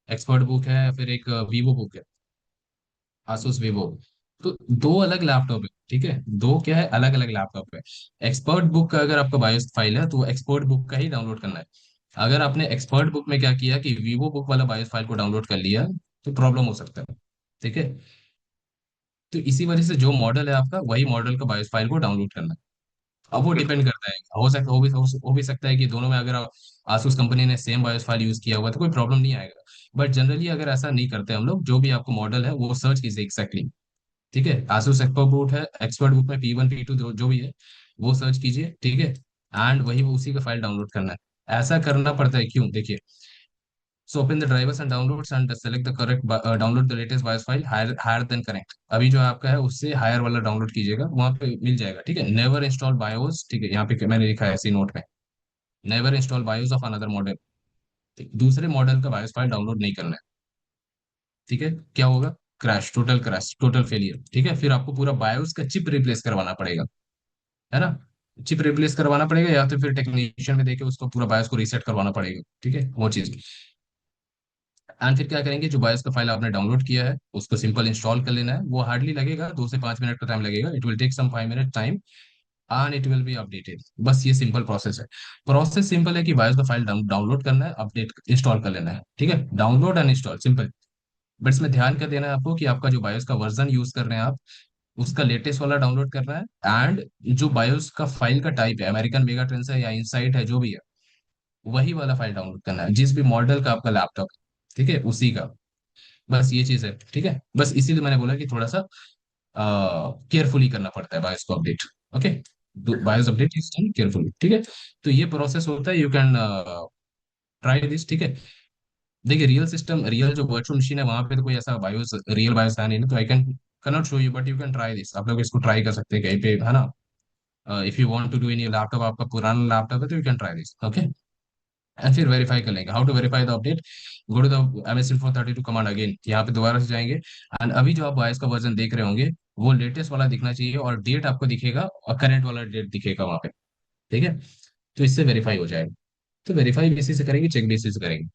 एक्सपर्ट बुक है, फिर एक वीवो बुक है, आसूस वीवो, तो दो अलग लैपटॉप है, ठीक है? दो क्या है, अलग अलग लैपटॉप है। एक्सपर्ट बुक का अगर आपका बायोस फाइल है, तो एक्सपर्ट बुक का ही डाउनलोड करना है। अगर आपने एक्सपर्ट बुक में क्या किया कि वीवो बुक वाला बायोस फाइल को डाउनलोड कर लिया, तो प्रॉब्लम हो सकता है, ठीक है? तो इसी वजह से जो मॉडल है आपका, वही मॉडल का बायोस फाइल को डाउनलोड करना है। अब वो ओके डिपेंड करता है, हो भी सकता है कि दोनों में अगर आसूस कंपनी ने सेम बायोस फाइल यूज किया हुआ है, तो कोई प्रॉब्लम नहीं आएगा। बट जनरली अगर ऐसा नहीं करते हम लोग, जो भी आपको मॉडल है वो सर्च कीजिए एक्जैक्टली, ठीक है? आसूस एक्सपर्ट बुक है, एक्सपर्ट बुक में P1 P2 जो भी है, वो सर्च कीजिए, ठीक है? एंड वही उसी का फाइल डाउनलोड करना है। ऐसा करना पड़ता है क्यों, देखिए, so open the drivers and downloads and select the correct, download the latest BIOS file higher then correct, अभी जो आपका है उससे हायर वाला डाउनलोड कीजिएगा, वहां पे मिल जाएगा, ठीक है? नेवर इंस्टॉल बायोस, ठीक है? यहाँ पे मैंने लिखा है इसी नोट में, never install BIOS of another model, दूसरे मॉडल का बायोस फाइल डाउनलोड नहीं करना है, ठीक है? क्या होगा? क्रैश, टोटल फेलियर, ठीक है? फिर आपको पूरा बायोस का चिप रिप्लेस करवाना पड़ेगा, है ना? चिप रिप्लेस करवाना पड़ेगा, या तो फिर टेक्नीशियन में देके उसको पूरा बायोस को रीसेट करवाना पड़ेगा, ठीक है? वो चीज। एंड फिर क्या करेंगे, जो बायोस का फाइल आपने डाउनलोड किया है उसको सिंपल इंस्टॉल कर लेना है, वो हार्डली लगेगा 2 से 5 मिनट का टाइम लगेगा, it will take some 5 minute time and it will be updated. बस ये सिंपल प्रोसेस है। प्रोसेस सिंपल है कि बायोस का फाइल डाउनलोड करना है, अपडेट इंस्टॉल कर लेना है, ठीक है? Download and install simple. But इसमें ध्यान क्या देना है आपको कि आपका जो बायोस का वर्जन यूज कर रहे हैं आप, उसका लेटेस्ट वाला डाउनलोड करना है, एंड जो बायोस का फाइल का टाइप है, अमेरिकन मेगा ट्रेंड्स है या इनसाइट है, जो भी है, वही वाला फाइल डाउनलोड करना है, जिस भी मॉडल का आपका लैपटॉप, ठीक है, उसी का। बस ये चीज है, ठीक है? बस इसीलिए मैंने बोला कि थोड़ा सा केयरफुली करना पड़ता है बायोस को update. Okay, BIOS update is done carefully, ठीक है? तो ये प्रोसेस होता है, यू कैन ट्राई दिस, ठीक है? देखिए, रियल सिस्टम, रियल जो वर्चुअल मशीन है, वहां पे तो कोई ऐसा बायोस, रियल बायोस है नहीं ना, तो I can cannot show you, but you can try this, आप लोग इसको ट्राई कर सकते हैं कहीं पे, है ना? If you want to do in your laptop, आपका पुराना लैपटॉप है, तो you can try this, okay? And फिर वेरीफाई कर लेंगे, how to verify the update, go to the MS Info 32 command again, यहाँ पे दोबारा से जाएंगे, एंड अभी जो आप बायोस का वर्जन देख रहे होंगे, वो लेटेस्ट वाला दिखना चाहिए, और डेट आपको दिखेगा और करंट वाला डेट दिखेगा वहां पे। ठीक है, तो इससे वेरीफाई हो जाएगा। तो वेरीफाई बेसिस से करेंगे, चेक बेसिस से करेंगे।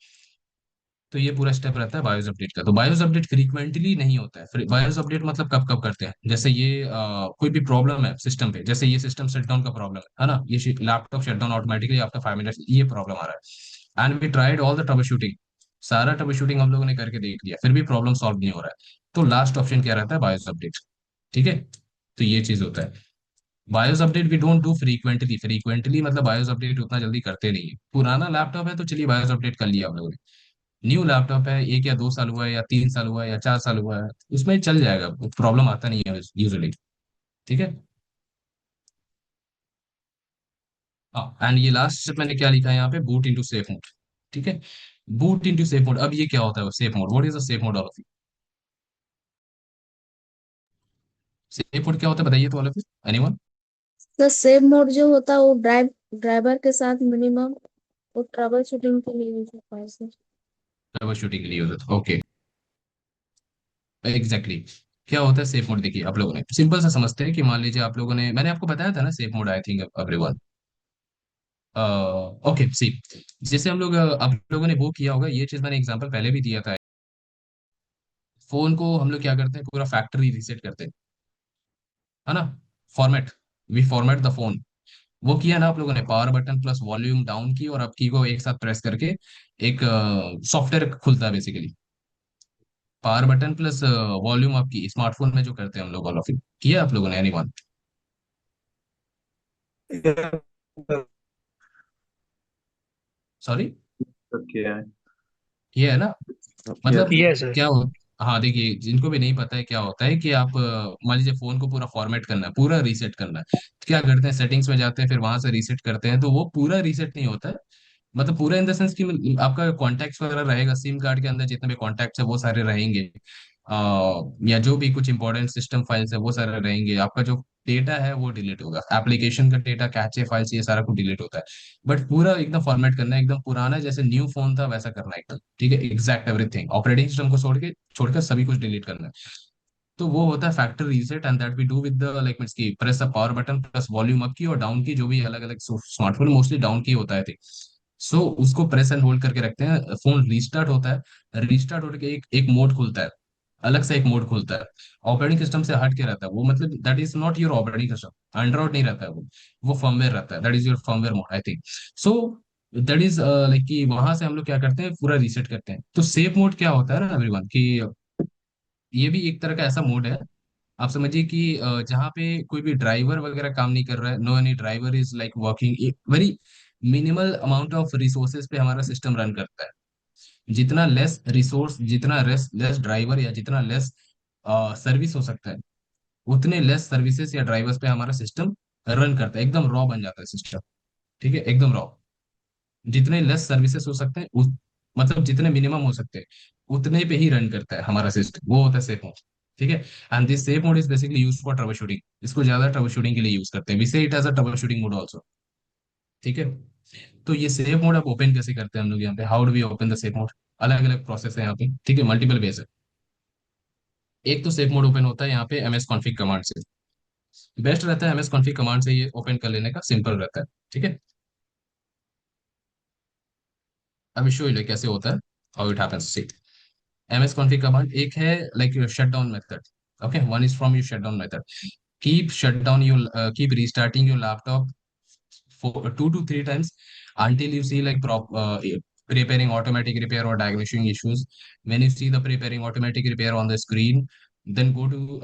तो ये पूरा स्टेप रहता है बायोस अपडेट का। तो बायोस अपडेट फ्रीक्वेंटली नहीं होता है। बायोस अपडेट मतलब कब कब करते हैं, जैसे ये कोई भी प्रॉब्लम है सिस्टम पे, जैसे ये सिस्टम शटडाउन का प्रॉब्लम है ना, ये laptop shutdown automatically after 5 minutes, ये प्रॉब्लम आ रहा है, and we tried all the troubleshooting, सारा ट्रबल शूटिंग हम लोगों ने करके देख लिया, फिर भी प्रॉब्लम सॉल्व नहीं हो रहा है, तो लास्ट ऑप्शन क्या रहता है, बायोस अपडेट। ठीक है, तो ये चीज होता है। BIOS update we don't do frequently, frequently मतलब बायोस अपडेट उतना जल्दी करते नहीं है। पुराना लैपटॉप है तो चलिए बायोस अपडेट कर लिया हम लोगों ने, न्यू लैपटॉप है, 1 या 2 साल हुआ है या 3 साल हुआ है या 4 साल हुआ है, उसमें चल जाएगा, प्रॉब्लम आता नहीं है यूजुअली। ठीक है। हाँ, एंड ये लास्ट स्टेप मैंने क्या लिखा है यहाँ पे, बूट इनटू सेफ मोड। ठीक है, बूट इनटू सेफ मोड। अब ये क्या होता है safe mode, what is the safe mode of, safe mode क्या होता है बताइए तो, ऑल ऑफ यू, एनीवन। तो सेव मोड जो होता है वो ड्राइवर के साथ मिनिमम वो ट्रबल शूटिंग के लिए यूज होता है सर। ट्रबल शूटिंग के लिए यूज होता है, ओके, एग्जैक्टली। क्या होता है सेफ मोड, देखिए आप लोगों ने सिंपल सा समझते हैं कि मान लीजिए आप लोगों ने, मैंने आपको बताया था ना safe mode, I think everyone, okay see, जैसे हम लोग आप लोगों ने वो किया होगा, ये चीज मैंने एग्जांपल पहले भी दिया था। फोन को हम लोग क्या करते हैं, पूरा फैक्ट्री रीसेट करते हैं, है ना, format, we format the phone. वो किया ना आप लोगों ने, power button plus volume down की और अप की को एक साथ प्रेस करके एक सॉफ्टवेयर खुलता है basically, power button plus volume up की, स्मार्टफोन में जो करते हैं हम लोग, ऑल ऑफ इट किया आप लोगों ने, एनीवन। सॉरी, किया है। ये है ना, यस। मतलब यस सर। क्या हो, हाँ देखिए, जिनको भी नहीं पता है क्या होता है कि आप मान लीजिए फोन को पूरा फॉर्मेट करना है, पूरा रीसेट करना है, तो क्या करते हैं, सेटिंग्स में जाते हैं, फिर वहां से रीसेट करते हैं, तो वो पूरा रीसेट नहीं होता है। मतलब पूरा इन द सेंस कि आपका कॉन्टैक्ट्स वगैरह रहेगा, सिम कार्ड के अंदर जितने भी कॉन्टैक्ट्स है वो सारे रहेंगे, या जो भी कुछ इंपॉर्टेंट सिस्टम फाइल्स है वो सारे रहेंगे, आपका जो डेटा है वो डिलीट होगा, एप्लीकेशन का डेटा, कैचे फाइल्स, ये सारा कुछ डिलीट होता है। बट पूरा एकदम फॉर्मेट करना है, एकदम पुराना जैसे न्यू फोन था वैसा करना है एकदम, ठीक है, एग्जैक्ट एवरीथिंग, ऑपरेटिंग सिस्टम को छोड़कर सभी कुछ डिलीट करना है। तो वो होता है factory reset, and that we do with the like means की press the power button plus volume up key और डाउन की, जो भी अलग अलग स्मार्टफोन मोस्टली डाउन की होता है, सो उसको प्रेस एंड होल्ड करके रखते हैं, फोन रीस्टार्ट होता है, रीस्टार्ट होकर एक एक मोड खुलता है, अलग से एक मोड खुलता है, ऑपरेटिंग सिस्टम से हट के रहता है वो, मतलब that is not your operating system, Android नहीं रहता है वो फर्मवेयर रहता है, that is your firmware mode I think. So that is like कि वहां से हम लोग क्या करते हैं, पूरा रीसेट करते हैं। तो सेफ मोड क्या होता है ना एवरीवन, कि ये भी एक तरह का ऐसा मोड है, आप समझिए कि जहाँ पे कोई भी ड्राइवर वगैरह काम नहीं कर रहा है, no any driver is like working, very minimal amount of resources पे हमारा सिस्टम रन करता है। जितना लेस रिसोर्स, जितना लेस लेस ड्राइवर या जितना लेस सर्विस हो सकता है, उतने लेस सर्विसेज या ड्राइवर्स पे हमारा सिस्टम रन करता है, एकदम रॉ बन जाता है सिस्टम। ठीक है, एकदम रॉ, जितने लेस सर्विसेज हो सकते हैं मतलब जितने मिनिमम हो सकते हैं उतने पे ही रन करता है हमारा सिस्टम, वो होता है सेफ मोड। ठीक है, and this safe mode is basically use for trouble shooting, इसको ज्यादा ट्रबल शूटिंग के लिए यूज करते हैं, we say it as a troubleshooting mode also. ठीक है, तो ये सेफ मोड आप ओपन कैसे करते हैं हम लोग यहाँ पे, how do we open the safe mode, अलग अलग प्रोसेस है यहाँ पे, ठीक है, मल्टीपल वेज है। एक तो सेफ मोड ओपन होता है यहाँ पे एमएस कॉन्फिग कमांड से, बेस्ट रहता है एमएस कॉन्फिग कमांड से ये ओपन कर लेने का, सिंपल रहता है। ठीक है, अब शो यू कैसे होता है, how it happens, see, MS config command एक है like your shut down method, okay, one is from your shut down method, keep shut down your keep restarting your laptop for 2 to 3 times until you see like preparing automatic repair or diagnosing issues. When you see the preparing automatic repair on the screen, then go to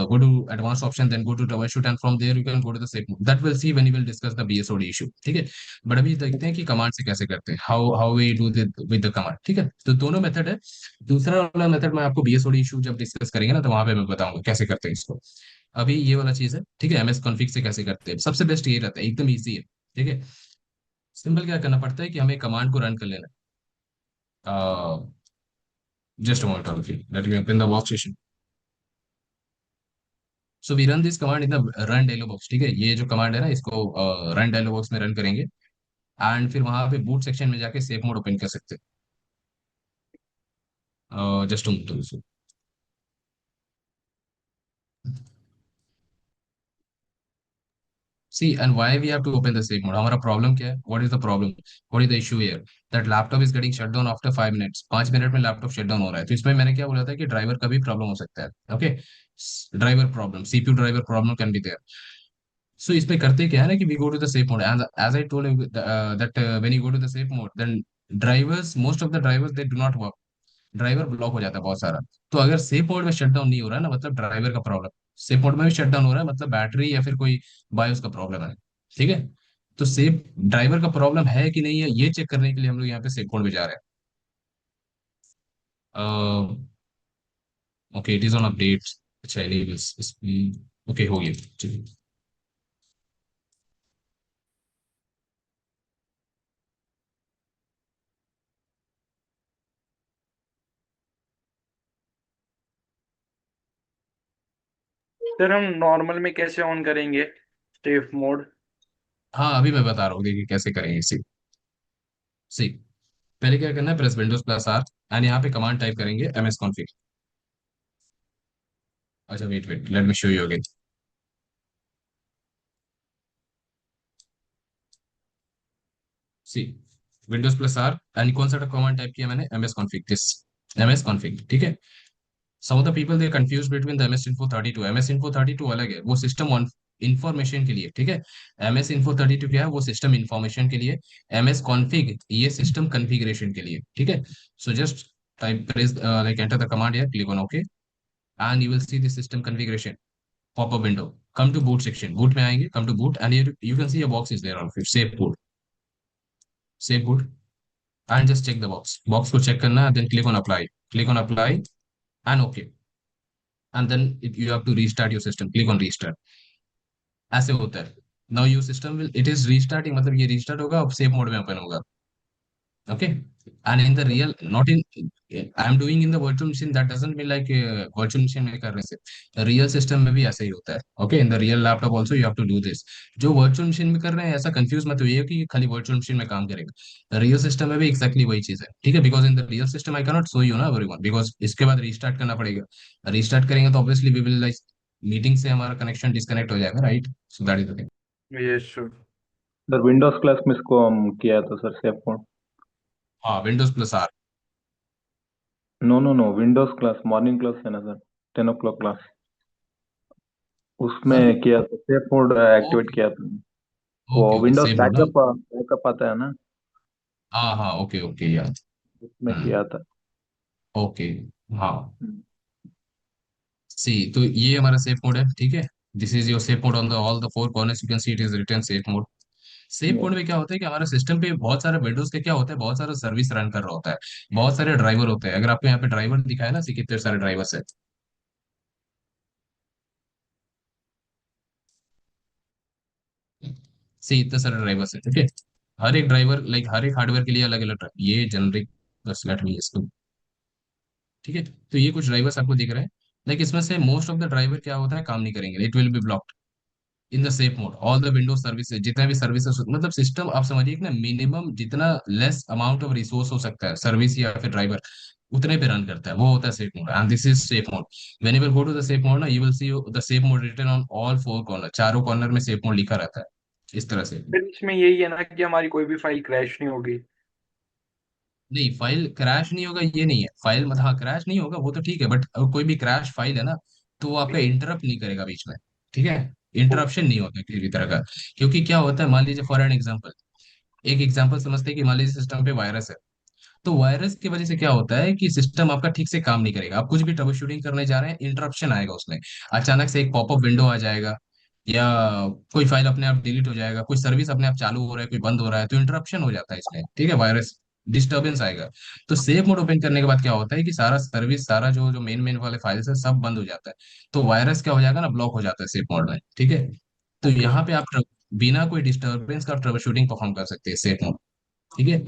go to advanced option, then go to troubleshoot, and from there you can go to the safe mode, that we'll see when we will discuss the BSOD issue. ठीक है, but अभी देखते हैं कि command से कैसे करते हैं, how we do with the command. ठीक है, तो दोनों मेथड है, दूसरा वाला मेथड मैं आपको BSOD इशू जब डिस्कस करेंगे ना, तो वहां पे मैं बताऊंगा कैसे करते हैं इसको। अभी ये वाला चीज है, ठीक है, एमएस कॉन्फिग से कैसे करते हैं, सबसे बेस्ट ये रहता है, एकदम इजी है। ठीक है, सिंपल क्या करना पड़ता है कि हमें कमांड को रन कर लेना है, just a moment of let me open the workstation. So we run this command in the run dialog box. ठीक है, ये जो कमांड है ना, इसको रन डायलॉग बॉक्स में रन करेंगे, एंड फिर वहां पे बूट सेक्शन में जाके सेफ मोड ओपन कर सकते हैं, just See, and why we have to open the safe mode? हमारा problem क्या है? What is the problem? What is the issue here? That laptop is getting shut down after 5 minutes. 5 minute में laptop shut down हो रहा है, तो इसमें मैंने क्या बोला था कि ड्राइवर का भी प्रॉब्लम हो सकता है. Okay, driver problem, CPU driver problem can be there. So इसमें करते क्या है ना कि we go to the safe mode, and as I told that when you go to the safe mode, then drivers, most of the drivers they do not work. Driver block हो जाता है बहुत सारा. तो अगर सेफ मोड में shut down नहीं हो रहा है ना, मतलब ड्राइवर का प्रॉब्लम. सेफ मोड में भी शट डाउन हो रहा है, मतलब बैटरी या फिर कोई बायोस का प्रॉब्लम है. ठीक है, तो सेफ ड्राइवर का प्रॉब्लम है कि नहीं है, ये चेक करने के लिए हम लोग यहाँ पे सेफ मोड में जा रहे हैं. Okay, it is on update. अच्छा, ओके, हो गया. चलिए. सर हम नॉर्मल में कैसे ऑन करेंगे सेफ मोड? हाँ, अभी मैं बता रहा हूँ, देखिए कैसे करेंगे. सी सी पहले क्या करना है, press Windows plus R, and यहाँ पे कमांड टाइप करेंगे ms config. अच्छा, wait wait, let me show you again. See, Windows plus R, and कौन सा कमांड टाइप किया मैंने, ms config. This ms config, ठीक है. Some of the people they confuse between the ms info 32. ms info 32 अलग है, वो system on information के लिए. ठीक है, ms info 32 क्या है, वो सिस्टम इंफॉर्मेशन के लिए. ms config ये सिस्टम कॉन्फ़िगरेशन के लिए. ठीक है, so just type press like enter the command here, click on okay, and you will see this system configuration pop-up window. Come to boot section. Boot में आएंगे, come to boot, and here you can see a box is there on save boot. Save boot, and just check the box. Box को check करना है, then click on apply. Click on apply and okay. And then you have to restart your system. Click on restart. ऐसे होता है. Now your system will, it is restarting, मतलब ये restart होगा, अब save mode में open होगा. Okay, and in the real, not in, I am doing in the virtual machine, that doesn't mean like virtual machine में करने से, real system में भी ऐसा ही होता है. Okay, in the real laptop also you have to do this. जो virtual machine में कर रहे हैं ऐसा confuse मत होइए कि खाली virtual machine में काम करेगा. real system में भी exactly वही चीज है. ठीक है, because in the real system I cannot show you ना everyone, because इसके बाद restart करना पड़ेगा. restart करेंगे तो obviously we will like meeting से हमारा कनेक्शन डिस्कनेक्ट हो जाएगा, right. So that is the thing. ये श्योर। सर विंडोज क्लास में इसको हम किया था सर सेफ मोड. हाँ, Windows plus R. No no no, Windows class morning class है ना सर, 10 o'clock क्लास, उसमें सर, किया था सेफ मोड एक्टिवेट ओके किया था. वो okay okay, Windows same mode. Backup backup आता है ना, हाँ हाँ, ओके ओके, याद. उसमें किया था. ओके, हाँ. हम्म, सी, तो ये हमारा सेफ मोड है. ठीक है, this is your safe mode on the all the four corners, you can see it is written safe mode. Safe mode yes. में क्या होता है कि हमारा सिस्टम पे बहुत सारे विंडोज के क्या होता है, बहुत सारा सर्विस रन कर रहा होता है, बहुत सारे ड्राइवर होते हैं. अगर आपको यहाँ पे ड्राइवर दिखाया ना, सी कितने सारे ड्राइवर्स है. सी, इतने सारे ड्राइवर्स है. ठीक है, हर एक ड्राइवर लाइक हर एक हार्डवेयर के लिए अलग अलग, ये जनरिक, बस लेट मी इसको. ठीक है, तो ये कुछ ड्राइवर्स आपको दिख रहे हैं. लाइक इसमें से मोस्ट ऑफ द ड्राइवर क्या होता है, काम नहीं करेंगे, it will be blocked in the safe mode. All the Windows services, जितने भी सर्विसेज, मतलब सिस्टम आप समझिए कि ना, मिनिमम जितना लेस अमाउंट ऑफ रिसोर्स हो सकता है सर्विस या फिर ड्राइवर, उतने पे रन करता है, वो होता है safe mode, and this is safe mode. Whenever go to the safe mode ना, you will see the safe mode written on all four corner, चारों कॉर्नर में सेफ मोड लिखा रहता है, इस तरह से. फिर इसमें यही है ना कि हमारी कोई भी फाइल क्रैश नहीं होगी? नहीं, फाइल क्रैश नहीं होगा ये नहीं है, फाइल मतलब हाँ क्रैश नहीं होगा वो तो ठीक है, बट कोई भी क्रैश फाइल है ना, तो वो आपका इंटरप्ट नहीं करेगा बीच में. ठीक है, इंटरप्शन नहीं होता किसी भी तरह का. क्योंकि क्या होता है, मान लीजिए फॉर एन एग्जांपल, एक एग्जांपल समझते हैं कि मान लीजिए सिस्टम पे वायरस है. तो वायरस की वजह से क्या होता है कि सिस्टम आपका ठीक से काम नहीं करेगा, आप कुछ भी ट्रबल शूटिंग करने जा रहे हैं, इंटरप्शन आएगा उसमें. अचानक से एक पॉपअप विंडो आ जाएगा, या कोई फाइल अपने आप डिलीट हो जाएगा, कोई सर्विस अपने आप चालू हो रहा है, कोई बंद हो रहा है, तो इंटरप्शन हो जाता है इसमें. ठीक है, वायरस डिस्टर्बेंस आएगा. तो सेफ मोड ओपन करने के बाद क्या होता है कि सारा सर्विस, सारा जो जो मेन मेन वाले फाइल्स है सब बंद हो जाता है. तो वायरस क्या हो जाएगा ना, ब्लॉक हो जाता है सेफ मोड में. ठीक है, तो ओके यहाँ पे आप बिना कोई डिस्टर्बेंस का ट्रबल शूटिंग परफॉर्म कर सकते हैं सेफ मोड. ठीक है,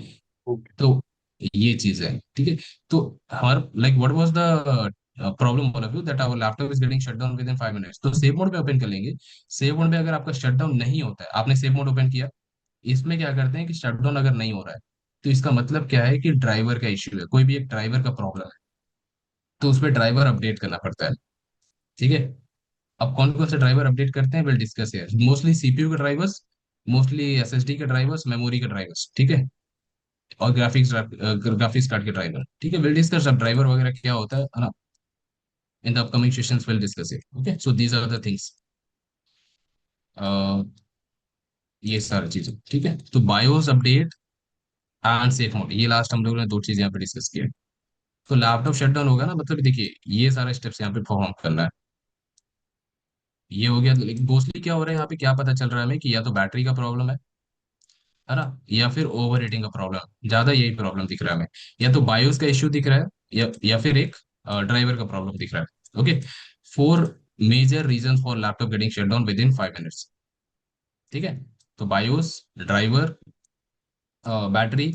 ओके। तो ये चीज है. ठीक है, तो हमारा like what was the problem all of you that our laptop is getting shut down within 5 minutes. तो सेव मोड पे ओपन कर लेंगे. सेव मोड में अगर आपका शट डाउन नहीं होता है, आपने सेव मोड ओपन किया, इसमें क्या करते हैं कि शट डाउन अगर नहीं हो रहा है, तो इसका मतलब क्या है कि ड्राइवर का इश्यू है, कोई भी एक ड्राइवर का प्रॉब्लम है, तो उस पर ड्राइवर अपडेट करना पड़ता है. ठीक है, अब कौन से ड्राइवर अपडेट करते हैं, will discuss here. Mostly CPU के ड्राइवर्स, मोस्टली एसएसडी के ड्राइवर्स, मेमोरी के ड्राइवर्स, ठीक है, और ग्राफिक्स कार्ड के ड्राइवर, ठीक है। विल डिस्कस अब ड्राइवर वगैरह क्या होता है ना, in the upcoming sessions will discuss it, okay. So these are the things, ये सारी चीजें, ठीक है। तो BIOS update and safe mode, ये लास्ट हम लोगों ने दो चीज यहाँ पे डिस्कस किया। तो लैपटॉप शटडाउन होगा ना, मतलब देखिए ये सारे स्टेप्स यहाँ पे परफॉर्म करना है, ये हो गया। लेकिन मोस्टली क्या हो रहा है यहाँ पे, क्या पता चल रहा है हमें कि या तो बैटरी का प्रॉब्लम है ना, या फिर ओवर हीटिंग का प्रॉब्लम, ज्यादा यही प्रॉब्लम दिख रहा है हमें। या तो बायोस का इश्यू दिख रहा है, या फिर एक ड्राइवर का प्रॉब्लम दिख रहा है, okay. 4 major reason for laptop getting shut down within 5 minutes, ठीक है। तो BIOS, driver, battery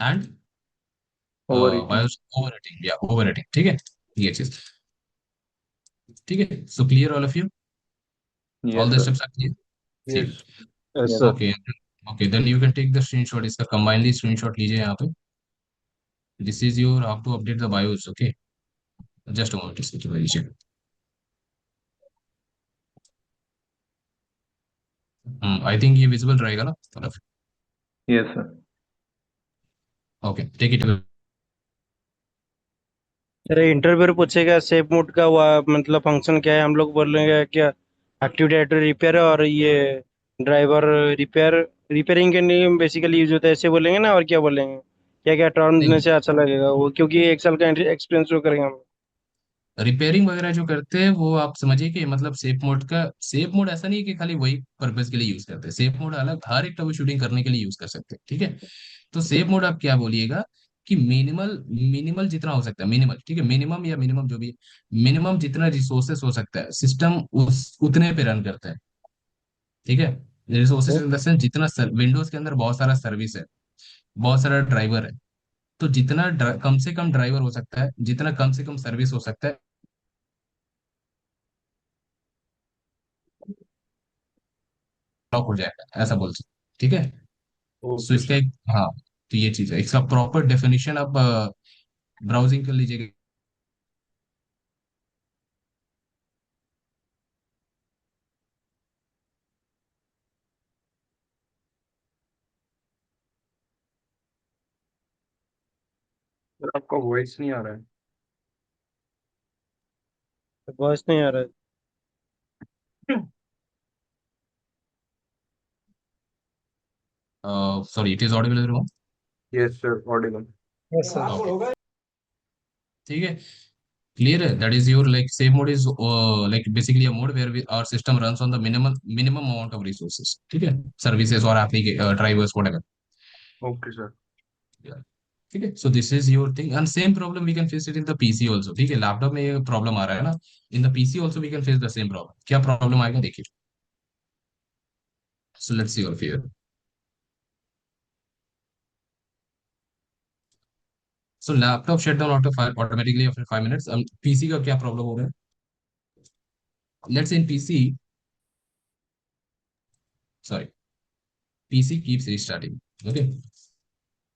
and Overheating. BIOS overheating, या ओवर हीटिंग, ठीक है, ये चीज, ठीक है। So clear all of you, Yes, all the sir. Steps are clear, yes. ठीक, Yes, Yes. sir. Okay. Okay, then you can take the screenshot, इसका combinely screenshot लीजिए यहाँ पे। This is your how to update the BIOS, okay. Just a moment, इसको थोड़ा लीजिए। I think ये visible रहेगा ना तरफ, Yes, sir. Okay, take it. अरे इंटरव्यू पूछेगा सेफ मोड का मतलब फंक्शन क्या है, हम लोग बोलेंगे क्या एक्टिव डायरेक्टरी रिपेयर और ये ड्राइवर रिपेयरिंग के लिए बेसिकली यूज होता है, ऐसे बोलेंगे ना, और क्या बोलेंगे, क्या क्या टर्म देने नहीं, से अच्छा लगेगा वो, क्योंकि 1 साल का एक्सपीरियंस जो करेंगे हम। रिपेयरिंग वगैरह जो करते हैं वो आप समझिए कि मतलब सेफ मोड का, सेफ मोड ऐसा नहीं है कि खाली वही पर्पज के लिए यूज करते हैं, सेफ मोड अलग हर एक ट्रबल शूटिंग करने के लिए यूज कर सकते हैं, ठीक है। तो सेफ मोड आप क्या बोलिएगा कि मिनिमल, मिनिमल जितना हो सकता है, मिनिमल, ठीक है, मिनिमम या मिनिमम जो भी है, मिनिमम जितना रिसोर्सेस हो सकता है सिस्टम उस उतने पे रन करता है, ठीक है। रिसोर्सेज इन द सेंस जितना विंडोज के अंदर बहुत सारा सर्विस है, बहुत सारा ड्राइवर है, तो जितना कम से कम ड्राइवर हो सकता है, जितना कम से कम सर्विस हो सकता है, लॉक हो जाएगा, ऐसा बोल सकते, ठीक है। सो ओके इसका सर। एक, हाँ, तो ये चीज है, इसका प्रॉपर डेफिनेशन आप ब्राउजिंग कर लीजिएगा। सर आपका वॉइस नहीं आ रहा है। वॉइस नहीं आ रहा है। Sorry, it is audible everyone, yes sir, audible. Yes sir. Okay, ठीक है, क्लियर है। That is your like save mode is like basically a mode where our system runs on the minimum amount of resources, ठीक है, services और application drivers whatever, okay sir. ठीक है। So this is your thing, and same problem we can face it in the PC also, ठीक है। Laptop में ये problem आ रहा है ना, in the PC also we can face the same problem. क्या प्रॉब्लम आएगा देखिए, so let's see your fear. So laptop shut down automatically after 5 minutes. PC का क्या प्रॉब्लम हो रहा है, let's in PC, sorry, PC keeps restarting, okay,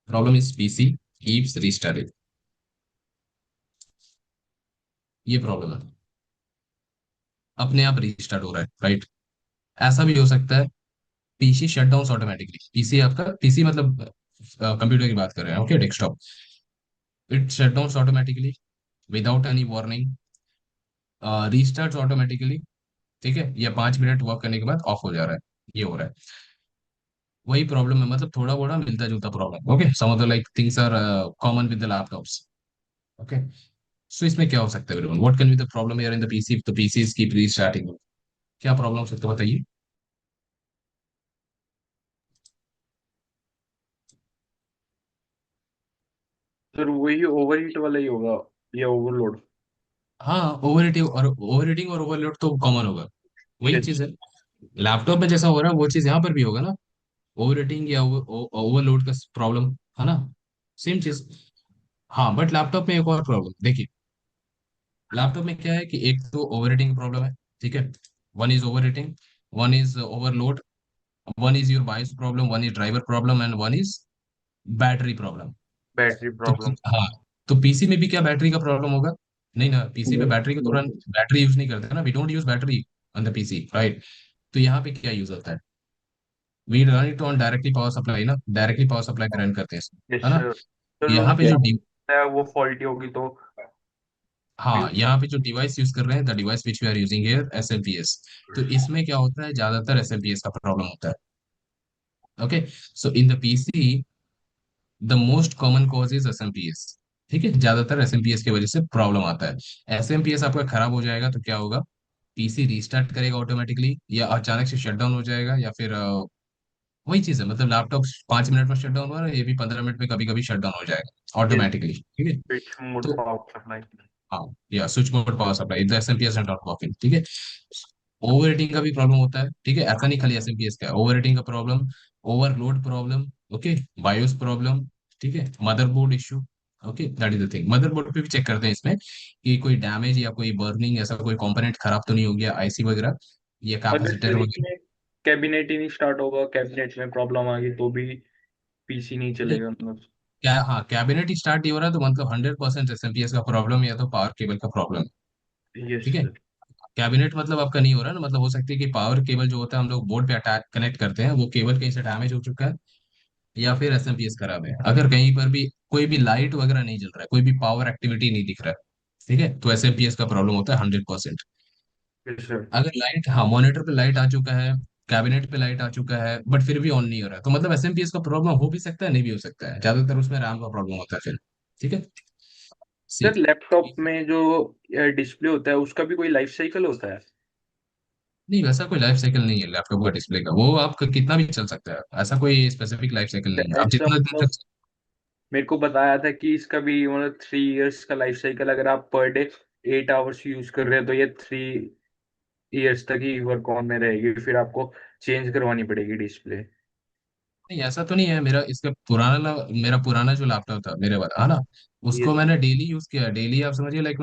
problem is PC keeps restarting, ये problem है, अपने आप रीस्टार्ट हो रहा है, राइट। ऐसा भी हो सकता है PC shut down automatically, PC आपका, पीसी मतलब कंप्यूटर की बात कर रहे हैं, okay, desktop, it shut down automatically without any warning, restart automatically, ठीक है, या 5 मिनट वर्क करने के बाद ऑफ हो जा रहा है, ये हो रहा है। वही प्रॉब्लम है, मतलब थोड़ा बड़ा मिलता जुलता problem, okay. Some of the like things are common with the laptops, okay. So इसमें क्या हो सकता है, what can be the problem here in the PC if the PC is keep restarting, क्या प्रॉब्लम हो सकता है बताइए। सर वही ओवरहीट वाला ही होगा या ओवरलोड। हाँ, ओवर हीटिंग और ओवरलोड तो कॉमन होगा, वही यस। चीज है। लैपटॉप में जैसा हो रहा है वो चीज यहाँ पर भी होगा ना, ओवर हीटिंग या ओवरलोड का प्रॉब्लम, है ना, सेम चीज। हाँ, बट लैपटॉप में एक और प्रॉब्लम देखिए, लैपटॉप में क्या है कि एक तो ओवर हीटिंग प्रॉब्लम है, ठीक है, one is overheating, one is overload, one is your BIOS problem, one is driver problem, and one is battery problem. Battery तो प्रॉब्लम। हाँ, तो पीसी में भी क्या बैटरी का प्रॉब्लम होगा, नहीं ना, पीसी पे बैटरी को तुरंत बैटरी यूज नहीं करते ना, we don't use battery on the PC, right? तो यहाँ पे क्या यूज होता है, we run it on directly power supply ना, डायरेक्टली पावर सप्लाई पे रन करते हैं इसमें, है यस ना? चलो, यहाँ पे जो वो फॉल्टी होगी तो हाँ, यहाँ पे जो डिवाइस यूज कर रहे हैं, the device which we are using here, SMPS. तो इसमें क्या होता है, ज्यादातर एसएमपीएस का प्रॉब्लम होता है। Okay, so in the PC the most common cause is SMPS. ठीक है, ज्यादातर एसएमपीएस की वजह से प्रॉब्लम आता है। एसएमपीएस आपका खराब हो जाएगा तो क्या होगा, पीसी रीस्टार्ट करेगा ऑटोमेटिकली, या अचानक से शट डाउन हो जाएगा, या फिर वही चीज है, मतलब लैपटॉप 5 मिनट में शट डाउन हुआ है, ये भी 15 मिनट में कभी कभी शट डाउन हो जाएगा ऑटोमेटिकली। ठीक है, स्विच मोड तो पावर सप्लाई। हाँ, या switch mode power supply, the SMPS and not working. ठीक है, ओवर हीटिंग का भी प्रॉब्लम होता है। ठीक है, ऐसा नहीं खाली एसएमपीएस का, ओवर हीटिंग का problem, overload problem, okay, BIOS problem, ठीक है, motherboard issue. Okay, that is the thing. Motherboard पे भी चेक करते हैं इसमें कि कोई डैमेज या कोई बर्निंग, ऐसा कोई कंपोनेंट खराब तो नहीं हो गया, आईसी वगैरह या अगर कैपेसिटर सर वगैरह। इसमें कैबिनेट ही नहीं स्टार्ट होगा, कैबिनेट में प्रॉब्लम आ गई तो भी पीसी नहीं नहीं, चलेगा मतलब। क्या, हाँ, कैबिनेट स्टार्ट नहीं हो रहा है तो मतलब 100% एसएमपीएस का प्रॉब्लम या तो पावर केबल का प्रॉब्लम। यस ठीक है, सर। कैबिनेट मतलब आपका नहीं हो रहा है ना, मतलब हो सकती है कि पावर केबल जो होता है हम लोग बोर्ड पे अटैच कनेक्ट करते हैं, वो केबल कहीं से डैमेज हो चुका है, या फिर एसएमपीएस खराब है। अगर कहीं पर भी कोई भी लाइट वगैरह नहीं जल रहा है, कोई भी पावर एक्टिविटी नहीं दिख रहा है, ठीक है, तो एसएमपीएस का प्रॉब्लम होता है 100%। Yes sir. अगर लाइट, हाँ, मॉनिटर पे लाइट आ चुका है, कैबिनेट पे लाइट आ चुका है, बट फिर भी ऑन नहीं हो रहा है, तो मतलब एसएमपीएस का प्रॉब्लम हो भी सकता है, नहीं भी हो सकता है, ज्यादातर उसमें रैम का प्रॉब्लम होता है फिर। ठीक है, सी। सर लैपटॉप में जो डिस्प्ले होता है उसका भी कोई लाइफ साइकिल होता है? नहीं, वैसा कोई लाइफ साइकिल नहीं है लैपटॉप का डिस्प्ले का, वो आपका कितना भी चल सकता है, ऐसा कोई स्पेसिफिक लाइफ साइकिल नहीं है, आप ऐसा जितना दिन मतलब तक। मेरे को बताया था कि इसका भी मतलब 3 इयर्स का लाइफ साइकिल, अगर आप पर डे 8 आवर्स यूज कर रहे हैं तो ये 3 इयर्स तक ही वर्क ऑन में रहेगी, फिर आपको चेंज करवानी पड़ेगी डिस्प्ले। नहीं, ऐसा तो नहीं है, मेरा इसका पुराना, मेरा पुराना जो लैपटॉप था मेरे वाला, है ना, ये उसको मैंने डेली यूज किया, डेली आप समझिए लाइक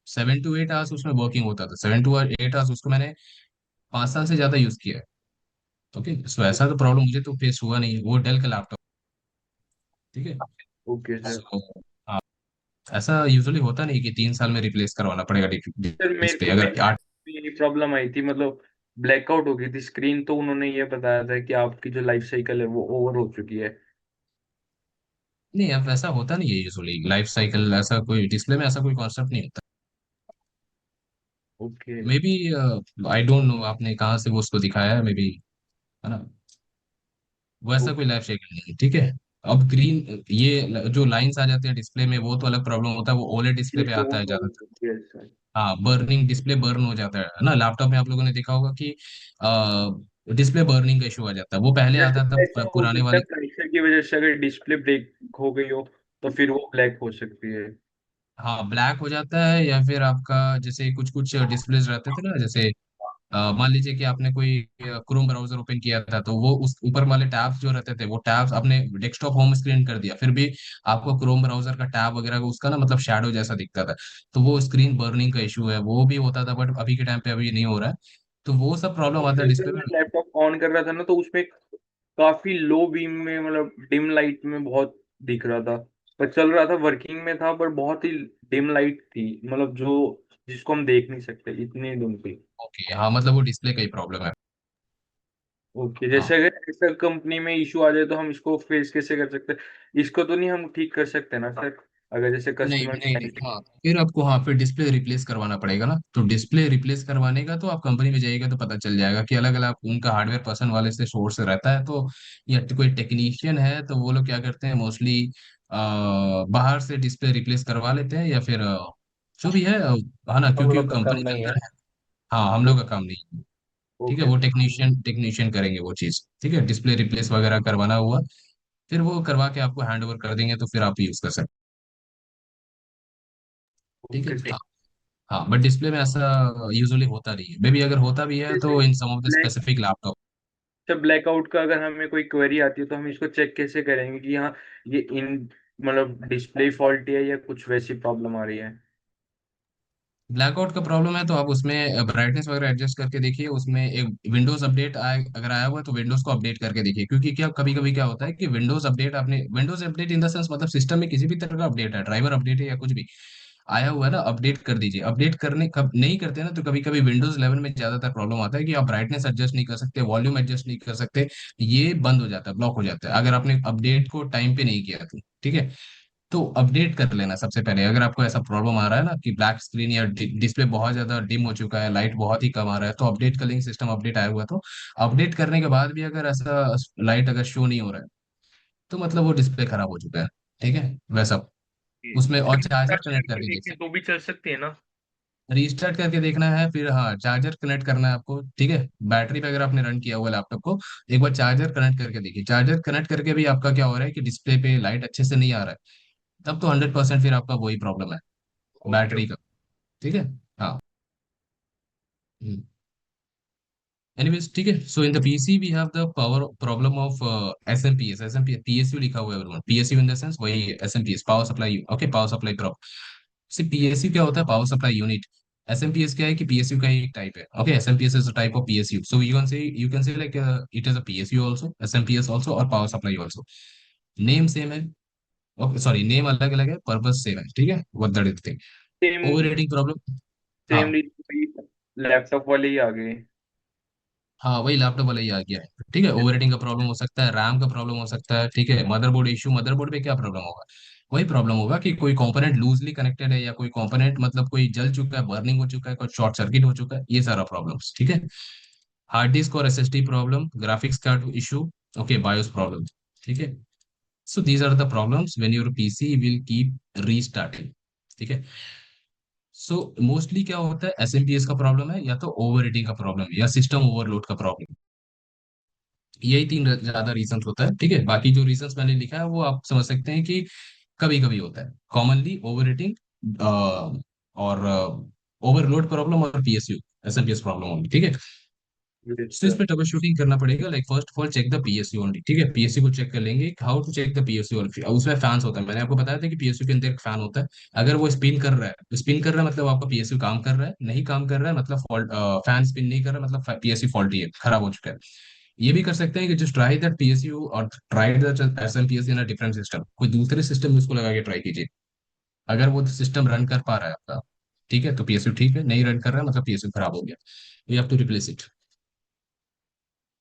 7 to 8 आवर्स उसमें वर्किंग होता था, 7 to 8 आवर्स उसको मैंने 5 साल से ज्यादा यूज किया है। ओके, सो ऐसा तो प्रॉब्लम मुझे तो फेस हुआ नहीं, वो डेल का लैपटॉप। ठीक है, ओके सर। सो हाँ, ऐसा यूजुअली होता नहीं कि 3 साल में रिप्लेस करवाना पड़ेगा सर मेरे डिस्प्ले, को अगर मेरे यही प्रॉब्लम आई थी, मतलब ब्लैकआउट हो गई थी स्क्रीन, तो उन्होंने ये बताया था कि आपकी जो लाइफ साइकिल है वो ओवर हो चुकी है। नहीं, अब ऐसा होता नहीं है यूजुअली लाइफ साइकिल, ऐसा कोई डिस्प्ले में ऐसा कोई कॉन्सेप्ट नहीं होता। Okay. May be, I don't know आपने कहाँ से वो उसको दिखाया है, मे बी, है ना, वैसा कोई लाइफ साइकिल नहीं है। ठीक है, अब ग्रीन ये जो लाइंस आ जाते हैं डिस्प्ले में, वो तो अलग प्रॉब्लम होता है, वो ओलेड डिस्प्ले ये पे तो आता है ज्यादातर। Yes sir. हाँ, बर्निंग, डिस्प्ले बर्न हो जाता है ना, लैपटॉप में आप लोगों ने देखा होगा कि डिस्प्ले बर्निंग का इशू आ जाता है, वो पहले जैसे आता था ऐसा हो पुराने सकता है वाले। प्रेशर की वजह से अगर डिस्प्ले ब्रेक हो गई हो तो फिर वो ब्लैक हो सकती है। हाँ, ब्लैक हो जाता है, या फिर आपका जैसे कुछ कुछ डिस्प्लेज रहते थे ना, जैसे मान लीजिए कि आपने कोई क्रोम ब्राउजर ओपन किया था, तो वो उस ऊपर वाले टैब्स जो रहते थे, वो टैब्स आपने डेस्कटॉप होम स्क्रीन कर दिया, फिर भी आपको क्रोम ब्राउजर का टैब वगैरह का उसका ना मतलब शैडो जैसा दिखता था, तो वो स्क्रीन बर्निंग का इशू है, वो भी होता था, बट अभी के टाइम पे अभी नहीं हो रहा है। तो वो सब प्रॉब्लम आता है जैसे डिस्प्ले में। मैं लैपटॉप ऑन कर रहा था ना तो उसमें काफी लो बीम में, मतलब डिम लाइट में बहुत दिख रहा था, पर चल रहा था, वर्किंग में था, पर बहुत ही डिम लाइट थी, मतलब जो जिसको हम देख नहीं सकते, इतनी डिम थी। ओके, हाँ, मतलब वो डिस्प्ले का ही प्रॉब्लम है। ओके, हाँ, जैसे अगर ऐसा कंपनी में इशू आ जाए तो हम इसको फेस कैसे कर सकते हैं? इसको तो नहीं हम ठीक कर सकते ना सर, अगर जैसे नहीं कस्टमर। नहीं नहीं, हाँ, फिर आपको, हाँ, फिर डिस्प्ले रिप्लेस करवाना पड़ेगा ना, तो डिस्प्ले रिप्लेस करवाने का तो आप कंपनी में जाइएगा तो पता चल जाएगा कि अलग अलग उनका हार्डवेयर पर्सन वाले से सोर्स रहता है, तो या तो कोई टेक्नीशियन है तो वो लोग क्या करते हैं मोस्टली बाहर से डिस्प्ले रिप्लेस करवा लेते हैं, या फिर जो भी है ना, हम क्योंकि वो लोग का काम कंपनी के नहीं है। अंदर है। हाँ, हम लोग का काम नहीं है। ठीक है, ओके वो सर। टेक्नीशियन टेक्नीशियन करेंगे वो चीज़। ठीक है, डिस्प्ले रिप्लेस वगैरह करवाना हुआ, फिर वो करवा के आपको हैंड ओवर कर देंगे, तो फिर आप यूज कर सकते हैं। ठीक ओके है, सर। हाँ, बट डिस्प्ले में ऐसा यूजुअली होता नहीं है, मे बी अगर होता भी है जैसे तो in some of the black specific laptop. जब ब्लैकआउट का अगर हमें कोई क्वेरी आती है तो हम इसको चेक कैसे करेंगे कि हाँ ये इन मतलब डिस्प्ले फॉल्ट है या कुछ वैसी प्रॉब्लम आ रही है? ब्लैकआउट का प्रॉब्लम है तो आप उसमें ब्राइटनेस वगैरह एडजस्ट करके देखिए, उसमें एक विंडोज अपडेट आए, अगर आया हुआ है तो विंडोज को अपडेट करके देखिए, क्योंकि क्या कभी कभी क्या होता है कि विंडोज अपडेट, आपने Windows update in the sense मतलब सिस्टम में किसी भी तरह का अपडेट है, ड्राइवर अपडेट है या कुछ भी, आया हुआ है ना, अपडेट कर दीजिए। अपडेट करने कब नहीं करते ना, तो कभी कभी विंडोज 11 में ज्यादातर प्रॉब्लम आता है कि आप ब्राइटनेस एडजस्ट नहीं कर सकते, वॉल्यूम एडजस्ट नहीं कर सकते, ये बंद हो जाता है, ब्लॉक हो जाता है, अगर आपने अपडेट को टाइम पे नहीं किया तो। ठीक है, तो अपडेट कर लेना सबसे पहले। अगर आपको ऐसा प्रॉब्लम आ रहा है ना कि ब्लैक स्क्रीन या डिस्प्ले बहुत ज्यादा डिम हो चुका है, लाइट बहुत ही कम आ रहा है, तो अपडेट कर लेंगे, सिस्टम अपडेट आया हुआ है तो। अपडेट करने के बाद भी अगर ऐसा लाइट अगर शो नहीं हो रहा है, तो मतलब वो डिस्प्ले खराब हो चुका है। ठीक है, वैसा। उसमें और चार्जर रिस्टार्ट कनेक्ट करके करके देख देखें सकते तो भी चल सकती है ना? हैं, रीस्टार्ट करके देखना है, फिर हाँ चार्जर कनेक्ट करना है आपको। ठीक है, बैटरी पे अगर आपने रन किया हुआ लैपटॉप को, एक बार चार्जर कनेक्ट करके देखिए। चार्जर कनेक्ट करके भी आपका क्या हो रहा है कि डिस्प्ले पे लाइट अच्छे से नहीं आ रहा है, तब तो 100% फिर आपका वही प्रॉब्लम है, ओके। बैटरी का। ठीक है। हाँ। एनीवेज, ठीक है। So in the PC we have the power problem of SMPS. SMPS PSU लिखा हुआ है everyone, PSU in the sense वही SMPS, power supply. Okay, power supply problem. See PSU क्या होता है, पावर सप्लाई यूनिट। एसएमपीएस क्या है कि पीएसयू का ही एक टाइप है। Okay, SMPS is a type of PSU, so you can say like it is a PSU also, SMPS also, और power supply also. Name same है। ओके, सॉरी, नेम अलग अलग है, पर्पस सेम है। ठीक है, what that is thing. Same over rating problem. हाँ। Same laptop वाले ही आ गए। हाँ, वही लैपटॉप वाला ही आ गया है। ठीक है, ओवरहीटिंग का प्रॉब्लम हो सकता है, रैम का प्रॉब्लम हो सकता है। ठीक है, मदरबोर्ड इशू, मदरबोर्ड पे क्या प्रॉब्लम होगा, वही प्रॉब्लम होगा कि कोई कंपोनेंट लूजली कनेक्टेड है, या कोई कंपोनेंट मतलब कोई जल चुका है, बर्निंग हो चुका है, कोई शॉर्ट सर्किट हो चुका है, ये सारा प्रॉब्लम्स। ठीक है, हार्ड डिस्क और SSD problem, graphics card issue, okay, BIOS problem. ठीक है, so these are the problems when your PC will keep restarting. ठीक है, सो मोस्टली क्या होता है, एसएमपीएस का प्रॉब्लम है, या तो ओवरहीटिंग का प्रॉब्लम है, या सिस्टम ओवरलोड का प्रॉब्लम। यही तीन ज्यादा रीजन होता है। ठीक है, बाकी जो रीजंस मैंने लिखा है वो आप समझ सकते हैं कि कभी कभी होता है, कॉमनली ओवर हीटिंग और ओवरलोड प्रॉब्लम और पीएसयू, एसएमपीएस प्रॉब्लम होगी। ठीक है, यस तो इस सर। पे ट्रबल शूटिंग करना पड़ेगा। Like first of all check the PSU only. ठीक है, पीएसयू को चेक कर लेंगे, how to check the PSU. उसमें फैंस होता है, मैंने आपको बताया था कि पीएसयू के अंदर एक फैन होता है। अगर वो स्पिन कर रहा है, स्पिन कर रहा है मतलब आपका पीएसयू काम कर रहा है, नहीं काम कर रहा है मतलब फॉल्ट, फैन स्पिन नहीं कर रहा है मतलब पीएसयू फॉल्टी है, खराब हो चुका है। ये भी कर सकते हैं कि जस्ट ट्राई दैट पीएसयू और try the SMPS in a different system, कोई दूसरे सिस्टम में उसको लगा के ट्राई कीजिए। अगर वो सिस्टम रन कर पा रहा है आपका, ठीक है, तो पीएसयू ठीक है, नहीं रन कर रहा है मतलब पीएसयू खराब हो गया, you have to replace it.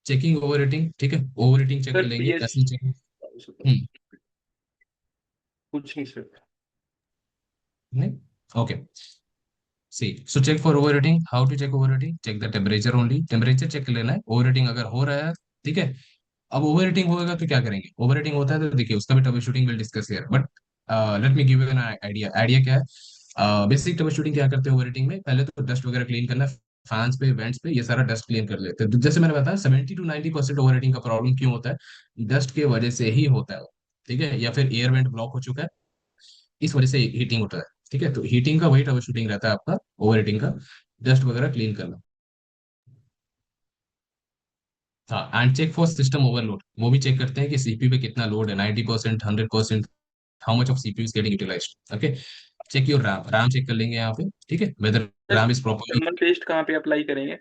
Checking over rating, ठीक है, ओवर रेटिंग चेक कर सर लेंगे, पीएस कैसे चेक। हम्म। कुछ नहीं सर। नहीं। Okay, see so check for over rating, how to check over rating, check the temperature only, temperature check कर लेना है। ओवर रेटिंग अगर हो रहा है, ठीक है, अब ओवर रेटिंग होगा तो क्या करेंगे, ओवर रेटिंग होता है तो देखिए उसका भी trouble shooting will discuss here, but let me give you an idea. Idea क्या है, बेसिक ट्रबल शूटिंग क्या करते हैं ओवर रेटिंग में, पहले तो डस्ट वगैरह क्लीन करना है, फैंस पे, वेंट्स पे, ये सारा डस्ट क्लीन कर लेते हैं। तो जैसे मैंने बताया 70 to 90% ओवर रेटिंग का प्रॉब्लम क्यों होता है, डस्ट के वजह से ही होता है। ठीक है, या फिर एयर वेंट ब्लॉक हो चुका है, इस वजह से हीटिंग होता है। ठीक है, तो हीटिंग का वही ट्रबल शूटिंग रहता है आपका, ओवर हीटिंग का, डस्ट वगैरह क्लीन करना। हाँ, and check for system overload, वो भी चेक करते हैं कि सीपीयू पे कितना लोड है, 90%, 100%, how much of CPU is getting utilized. Okay, check your RAM, RAM check कर लेंगे यहाँ पे। ठीक है, whether sir RAM is properly. Thermal paste कहाँ पे अप्लाई करेंगे?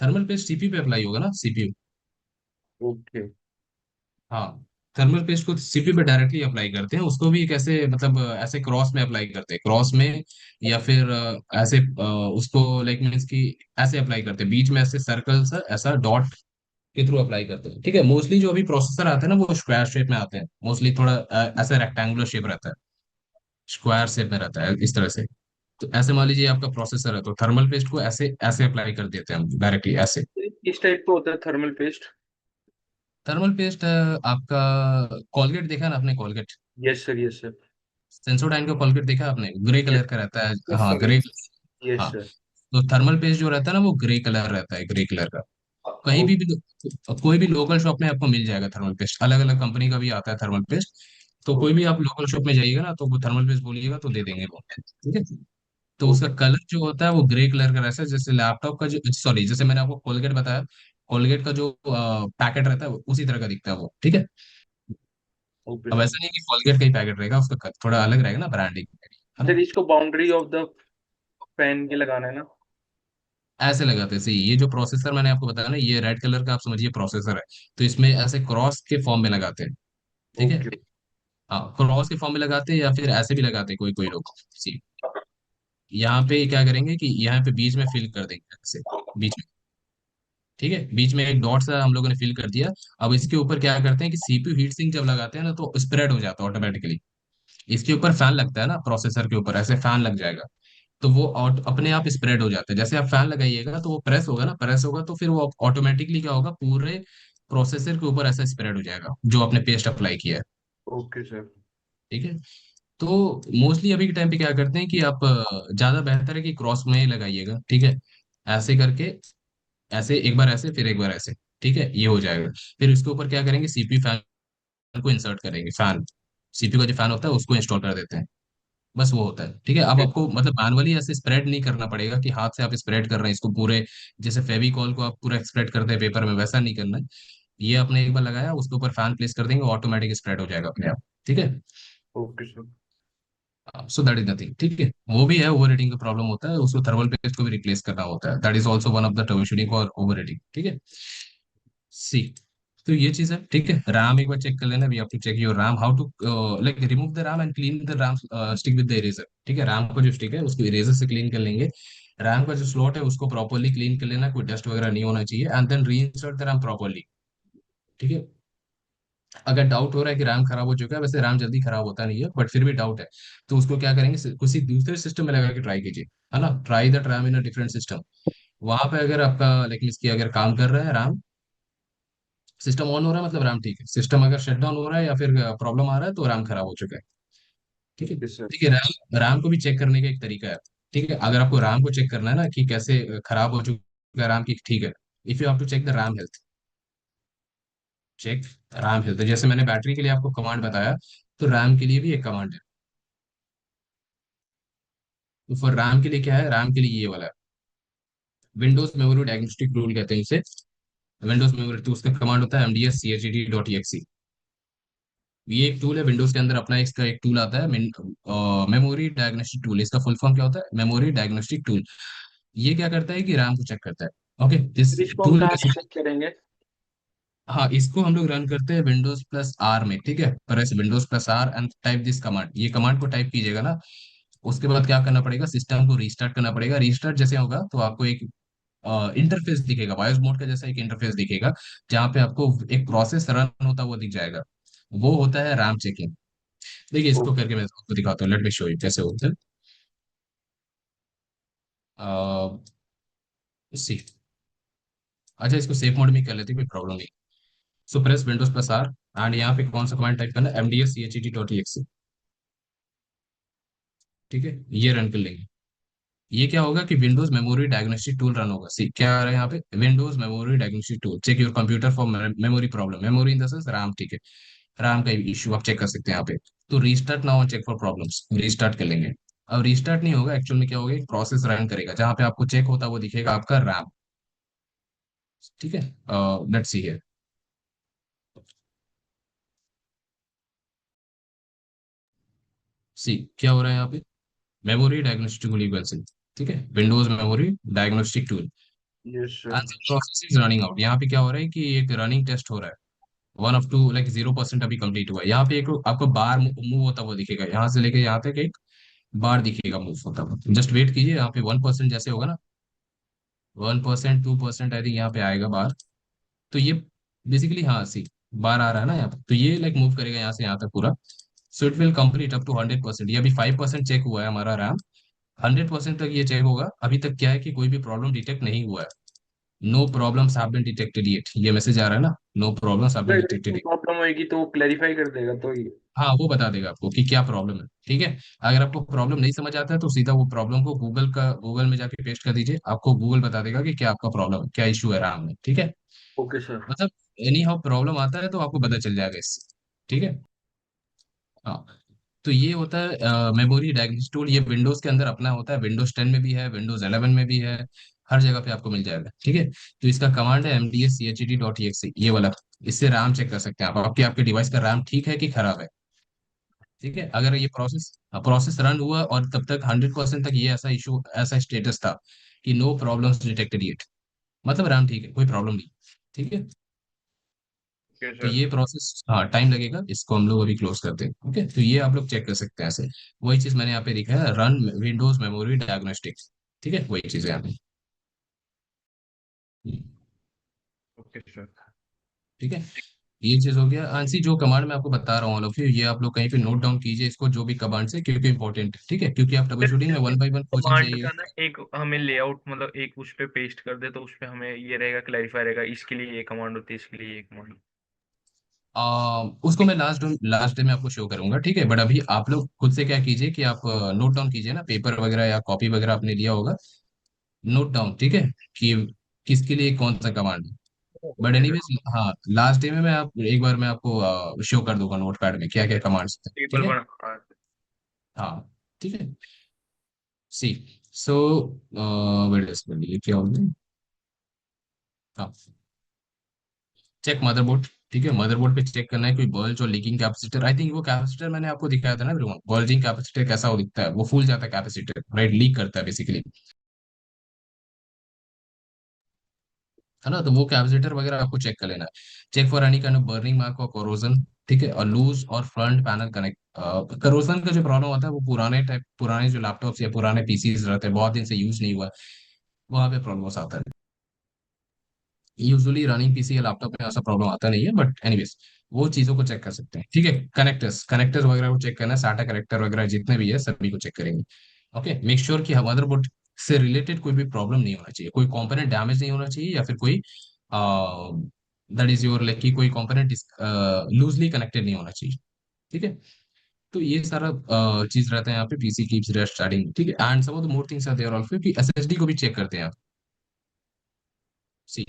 थर्मल पेस्ट सीपीयू पे अप्लाई होगा ना, सीपीयू। ओके। हाँ, थर्मल पेस्ट को सीपीयू पे डायरेक्टली अप्लाई करते हैं, उसको भी कैसे मतलब ऐसे क्रॉस में अप्लाई करते हैं, क्रॉस में, या फिर ऐसे उसको लाइक मीन्स की ऐसे अप्लाई करते हैं, बीच में ऐसे सर्कल सा ऐसा डॉट के थ्रू अप्लाई करते हैं। ठीक है, मोस्टली जो अभी प्रोसेसर आते हैं ना वो स्क्वायर शेप में आते हैं, मोस्टली थोड़ा ऐसा रेक्टेंगुलर शेप रहता है, स्क्वायर शेप में रहता है इस तरह से। तो ऐसे मान लीजिए आपका प्रोसेसर है, तो थर्मल पेस्ट को ऐसे ऐसे अप्लाई कर देते हैं हम डायरेक्टली ऐसे। किस टाइप का होता है थर्मल पेस्ट? थर्मल पेस्ट आपका, कॉलगेट देखा ना आपने, Colgate, yes sir, yes sir. Sensodyne का कॉलगेट देखा आपने, ग्रे यस कलर का रहता है, यस हाँ सर, ग्रे। यस यस हाँ, सर। तो थर्मल पेस्ट जो रहता है ना वो ग्रे कलर रहता है, ग्रे कलर का। कहीं भी कोई भी लोकल शॉप में आपको मिल जाएगा थर्मल पेस्ट, अलग अलग कंपनी का भी आता है थर्मल पेस्ट। तो कोई भी आप लोकल शॉप में जाइएगा ना, तो वो थर्मल पेस्ट बोलिएगा तो दे देंगे वो। ठीक है, तो उसका ओके। कलर जो होता है वो ग्रे कलर का रहता है, जैसे लैपटॉप का जो, सॉरी, जैसे मैंने आपको कोलगेट बताया, कोलगेट का जो पैकेट रहता है उसी तरह का दिखता है वो। ठीक है, ओके अब सर। ऐसा नहीं कि कोलगेट का ही पैकेट रहेगा, उसका थोड़ा अलग रहेगा ना, ब्रांडिंग, है ना। सर इसको बाउंड्री ऑफ द फैन के लगाना है ना? ऐसे लगाते हैं, सही, ये जो प्रोसेसर मैंने आपको बताया ना, ये रेड कलर का आप समझिए प्रोसेसर है, तो इसमें ऐसे क्रॉस के फॉर्म में लगाते हैं। ठीक है, ओके। हाँ, क्रॉस के फॉर्म में लगाते हैं या फिर ऐसे भी लगाते हैं कोई कोई लोग। सी, यहाँ पे क्या करेंगे कि यहाँ पे बीच में फिल कर देंगे ऐसे, बीच में। ठीक है, बीच में एक डॉट सा हम लोगों ने फिल कर दिया। अब इसके ऊपर क्या करते हैं कि सीपीयू हीट सिंक जब लगाते हैं ना तो स्प्रेड हो जाता है ऑटोमेटिकली। इसके ऊपर फैन लगता है ना, प्रोसेसर के ऊपर ऐसे फैन लग जाएगा, तो वो अपने आप स्प्रेड हो जाता है। जैसे आप फैन लगाइएगा तो वो प्रेस होगा ना, प्रेस होगा तो फिर वो ऑटोमेटिकली क्या होगा, पूरे प्रोसेसर के ऊपर ऐसा स्प्रेड हो जाएगा जो आपने पेस्ट अप्लाई किया है। Okay sir. ठीक है, तो मोस्टली अभी के टाइम पे क्या करते हैं कि आप ज्यादा बेहतर है कि क्रॉस में ही लगाइएगा। ठीक है, ऐसे करके, ऐसे एक बार ऐसे फिर एक बार ऐसे। ठीक है, ये हो जाएगा। फिर इसके ऊपर क्या करेंगे, सीपीयू फैन को इंसर्ट करेंगे, फैन, सीपीयू का जो फैन होता है उसको इंस्टॉल कर देते हैं। बस वो होता है। ठीक है, अब आपको मतलब मैनुअली ऐसे स्प्रेड नहीं करना पड़ेगा कि हाथ से आप स्प्रेड कर रहे हैं इसको पूरे, जैसे फेविकॉल को आप पूरा स्प्रेड करते हैं पेपर में, वैसा नहीं करना है। ये आपने एक बार लगाया, उसके ऊपर फैन प्लेस कर देंगे, ऑटोमेटिक स्प्रेड हो जाएगा अपने आप। ठीक है, okay sir. So that is nothing. ठीक है, वो भी है, ओवर हीटिंग का प्रॉब्लम होता है, उसको थर्मल पेस्ट को भी रिप्लेस करना होता है, that is also one of the trouble shooting for over heating. ठीक है, सी, तो ये चीज है। ठीक है, रैम एक बार चेक कर लेना, we have to check your RAM, how to like remove the RAM and clean the RAM stick with the eraser. ठीक है, रैम का जो स्टिक है उसको इरेजर से क्लीन कर लेंगे। रैम का जो स्लॉट है उसको प्रॉपर्ली क्लीन कर लेना, कोई डस्ट वगैरह नहीं होना चाहिए, and then reinsert the RAM properly. ठीक है, अगर डाउट हो रहा है कि रैम खराब हो चुका है, वैसे रैम जल्दी खराब होता नहीं है, बट फिर भी डाउट है, तो उसको क्या करेंगे, किसी दूसरे सिस्टम में लगा के ट्राई कीजिए, है ना, try that RAM in a different system. वहां पे अगर आपका लाइक इसकी अगर काम कर रहा है रैम, सिस्टम ऑन हो रहा है मतलब रैम ठीक है, सिस्टम अगर शट डाउन हो रहा है या फिर प्रॉब्लम आ रहा है तो रैम खराब हो चुका है। ठीक है, ओके सर। देखिए रैम, रैम को भी चेक करने का एक तरीका है। ठीक है, अगर आपको रैम को चेक करना है ना कि कैसे खराब हो चुका है रैम की, ठीक है, if you have to check the RAM health, check RAM health, जैसे मैंने बैटरी के लिए आपको कमांड बताया, तो रैम के लिए भी एक कमांड है। तो फॉर रैम के लिए क्या है, रैम के लिए ये वाला है, विंडोज मेमोरी डायग्नोस्टिक टूल कहते हैं इसे, विंडोज मेमोरी, तो उसका कमांड होता है mdsched.exe। ये एक टूल है विंडोज के अंदर, अपना इसका एक टूल आता है, मेमोरी डायग्नोस्टिक टूल। इसका फुल फॉर्म क्या होता है, मेमोरी डायग्नोस्टिक टूल। ये क्या करता है कि रैम को चेक करता है। ओके, इस फिर इसको हम टूल कहाँ बेसिकली, चेक करेंगे? हाँ, इसको हम लोग रन करते हैं विंडोज प्लस आर में। ठीक है, press Windows plus R and type this command, ये कमांड को टाइप कीजिएगा ना, उसके बाद क्या करना पड़ेगा, सिस्टम को रीस्टार्ट करना पड़ेगा। रीस्टार्ट जैसे होगा तो आपको एक इंटरफेस दिखेगा, बायोस मोड का जैसा एक इंटरफेस दिखेगा, जहाँ पे आपको एक प्रोसेस रन होता हुआ दिख जाएगा, वो होता है रैम चेकिंग। देखिए, ओ, इसको करके मैं आपको दिखाता हूँ, लेट मी शो यू कैसे होता है। सी, अच्छा, इसको सेफ मोड में कर लेते हैं, कोई प्रॉब्लम नहीं। So press Windows plus R, and यहाँ पे कौन सा कमांड टाइप करना है, mdsched.exe। ठीक है, ये रन कर लेंगे। ये क्या होगा कि Windows memory diagnostic tool run होगा। सी, क्या आ रहा है यहाँ पे, Windows memory diagnostic tool, check your computer for memory problem, memory in the sense RAM. ठीक है, रैम का इश्यू आप चेक कर सकते हैं यहाँ पे। तो restart now, check for problems, restart कर लेंगे। अब रीस्टार्ट नहीं होगा, एक्चुअल में क्या होगा, एक प्रोसेस रन करेगा जहाँ पे आपको चेक होता वो दिखेगा आपका रैम। ठीक है, लेट्स सी हियर। सी, क्या हो रहा है यहाँ पे, मेमोरी डायग्नोस्टिक टूल इक्वल से, ठीक है, Windows memory diagnostic tool, yes sir. And process is running out. यहाँ पे क्या हो रहा है कि एक रनिंग टेस्ट हो रहा है, 1 of 2, लाइक 0% अभी कंप्लीट हुआ है। यहाँ पे एक आपको बार मूव होता हुआ दिखेगा, यहाँ से लेके यहाँ तक एक बार दिखेगा मूव होता हुआ, जस्ट वेट कीजिए, यहाँ पे 1% जैसे होगा ना, 1%, 2% आई थिंक यहाँ पे आएगा बार। तो ये बेसिकली, हाँ सी, बार आ रहा है ना यहाँ पे, तो ये लाइक मूव करेगा यहाँ से यहाँ तक पूरा। So it will complete up to 100%। ये अभी 5% चेक हुआ है हमारा रैम, 100% तक ये चेक होगा। अभी तक क्या है कि कोई भी प्रॉब्लम डिटेक्ट नहीं हुआ है, no problems have been detected yet, ये मैसेज आ रहा है ना, नो प्रॉब्लम्स हैव बीन अगर डिटेक्टेड। कोई प्रॉब्लम होगी तो वो क्लैरिफाई कर देगा तो ये। हाँ, वो बता देगा आपको कि क्या प्रॉब्लम है। ठीक है, अगर आपको प्रॉब्लम नहीं समझ आता है तो सीधा वो प्रॉब्लम को गूगल में जाके पेस्ट कर दीजिए, आपको गूगल बता देगा कि क्या आपका प्रॉब्लम है, क्या इशू है रैम में। ठीक है, ओके सर। मतलब एनी हाउ प्रॉब्लम आता है तो आपको पता चल जाएगा इससे। ठीक है, हाँ, तो ये होता है मेमोरी डायग्नोस्टिक टूल। ये विंडोज के अंदर अपना होता है, विंडोज 10 में भी है, विंडोज 11 में भी है, हर जगह पे आपको मिल जाएगा। ठीक है, तो इसका कमांड है mdsched.exe, ये वाला। इससे रैम चेक कर सकते हैं आप, आपके आपके डिवाइस का रैम ठीक है कि खराब है। ठीक है, अगर ये प्रोसेस रन हुआ और तब तक 100% तक ये ऐसा इशू, ऐसा स्टेटस था कि नो प्रॉब्लम्स डिटेक्टेड येट, मतलब रैम ठीक है, कोई प्रॉब्लम नहीं। ठीक है, ओके तो सर। ये प्रोसेस हाँ टाइम लगेगा, इसको हम लोग अभी क्लोज करते हैं। ओके, तो ये आप लोग चेक कर सकते हैं ऐसे। वही चीज मैंने यहाँ पे लिखा है, रन विंडोज मेमोरी डायग्नोस्टिक्स। ठीक है, वही चीज है यहाँ पे। Okay sir. ठीक है, ये चीज हो गया। आंसी जो कमांड मैं आपको बता रहा हूँ ऑल ऑफ यू, ये आप लोग कहीं पे नोट डाउन कीजिए इसको, जो भी कमांड से, क्योंकि इंपॉर्टेंट है। ठीक है, क्योंकि आप ट्रबल शूटिंग में one by one coaching command चाहिए। का ना एक हमें लेआउट मतलब एक उस पे पेस्ट कर दे तो उस पे हमें ये रहेगा, क्लैरिफाई रहेगा, इसके लिए ये कमांड होती है, इसके लिए ये कमांड। उसको मैं लास्ट डे में आपको शो करूंगा। ठीक है, बट अभी आप लोग खुद से क्या कीजिए कि आप नोट डाउन कीजिए ना, पेपर वगैरह या कॉपी वगैरह आपने लिया होगा, नोट डाउन। ठीक है, कि किसके लिए कौन सा कमांड है। But okay sir. एनीवेज हाँ, लास्ट डे में मैं आप एक बार मैं आपको शो कर दूंगा नोट पैड में क्या क्या कमांड्स थे। ठीक टेबल है, बना। हाँ। हाँ ठीक है। सी सो वेट ये क्या हो गया। हाँ, चेक मदरबोर्ड। ठीक है, मदरबोर्ड पे चेक करना है कोई बल्ज और लीकिंग कैपेसिटर। आई थिंक वो कैपेसिटर मैंने आपको दिखाया था ना एवरीवन, बल्जिंग कैपेसिटर कैसा वो दिखता है, वो फूल जाता है कैपेसिटर, राइट, लीक करता है बेसिकली, है ना। तो वो कैपेसिटर वगैरह आपको चेक कर लेना है। Check for any kind of burning mark और कोरोजन। ठीक है, और लूज और फ्रंट पैनल कनेक्ट। करोजन का जो प्रॉब्लम होता है वो पुराने जो लैपटॉप्स या पुराने पीसीज रहते हैं, बहुत दिन से यूज नहीं हुआ है, वहां पे प्रॉब्लम आता है। यूजुअली रनिंग पीसी या लैपटॉप में ऐसा प्रॉब्लम आता नहीं है, बट एनीवेज वो चीजों को चेक कर सकते हैं। ठीक है, कनेक्टर्स कनेक्टर्स वगैरह को चेक करना है, साटा कनेक्टर वगैरह जितने भी है सभी को चेक करेंगे। ओके, मेक श्योर कि मदरबोर्ड से रिलेटेड कोई भी प्रॉब्लम नहीं होना चाहिए, कोई कंपोनेंट डैमेज नहीं होना चाहिए, या फिर कोई दैट इज योर लाइक कि कोई कंपोनेंट लूजली कनेक्टेड नहीं होना चाहिए। ठीक है, तो ये सारा चीज रहता है यहाँ पे, पीसी कीप्स स्टार्टिंग। ठीक है, and some of the more things are there also कि एसएसडी को भी चेक करते हैं आप। सी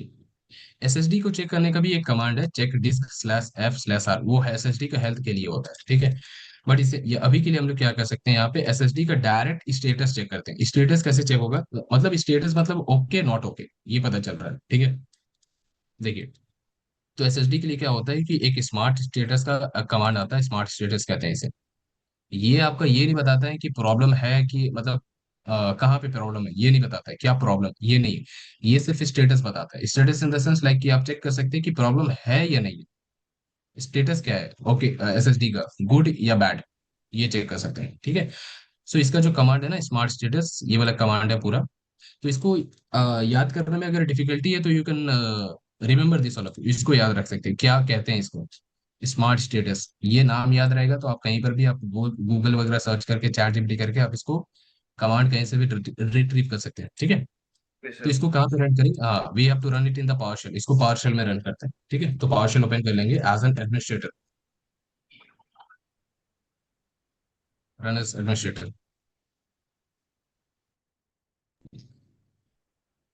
एसएसडी को चेक करने का भी एक कमांड है, check disk slash F slash R, वो है एसएसडी का हेल्थ के लिए होता है। ठीक है, बट इसे ये अभी के लिए हम लोग क्या कर सकते हैं, यहाँ पे एसएसडी का डायरेक्ट स्टेटस चेक करते हैं। स्टेटस कैसे चेक होगा, मतलब स्टेटस मतलब ओके नॉट ओके, ये पता चल रहा है। ठीक है, देखिए, तो एसएसडी के लिए क्या होता है कि एक स्मार्ट स्टेटस का कमांड आता है, स्मार्ट स्टेटस कहते हैं इसे। ये आपका ये नहीं बताता है कि प्रॉब्लम है कि मतलब कहाँ पे प्रॉब्लम है, ये नहीं बताता है क्या प्रॉब्लम, ये नहीं। ये सिर्फ स्टेटस बताता है, status in the sense like कि आप चेक कर सकते हैं कि प्रॉब्लम है या नहीं। स्टेटस क्या है, ओके, एसएसडी का गुड या बैड, ये चेक कर सकते हैं। ठीक है, सो इसका जो कमांड है ना स्मार्ट स्टेटस, ये वाला कमांड है पूरा। तो इसको याद करने में अगर डिफिकल्टी है तो you can remember this all of, इसको याद रख सकते हैं क्या कहते हैं इसको, स्मार्ट स्टेटस। ये नाम याद रहेगा तो आप कहीं पर भी आप गूगल वगैरह सर्च करके, चैट जीपीटी करके आप इसको कमांड कहीं से भी रिट्रीव कर सकते हैं। ठीक है, तो सर। इसको कहाँ पे रन करेंगे, हाँ we have to run it in the power shell, इसको पावर शेल में रन करते हैं। ठीक है, तो पावर शेल ओपन कर लेंगे as an administrator, run as administrator.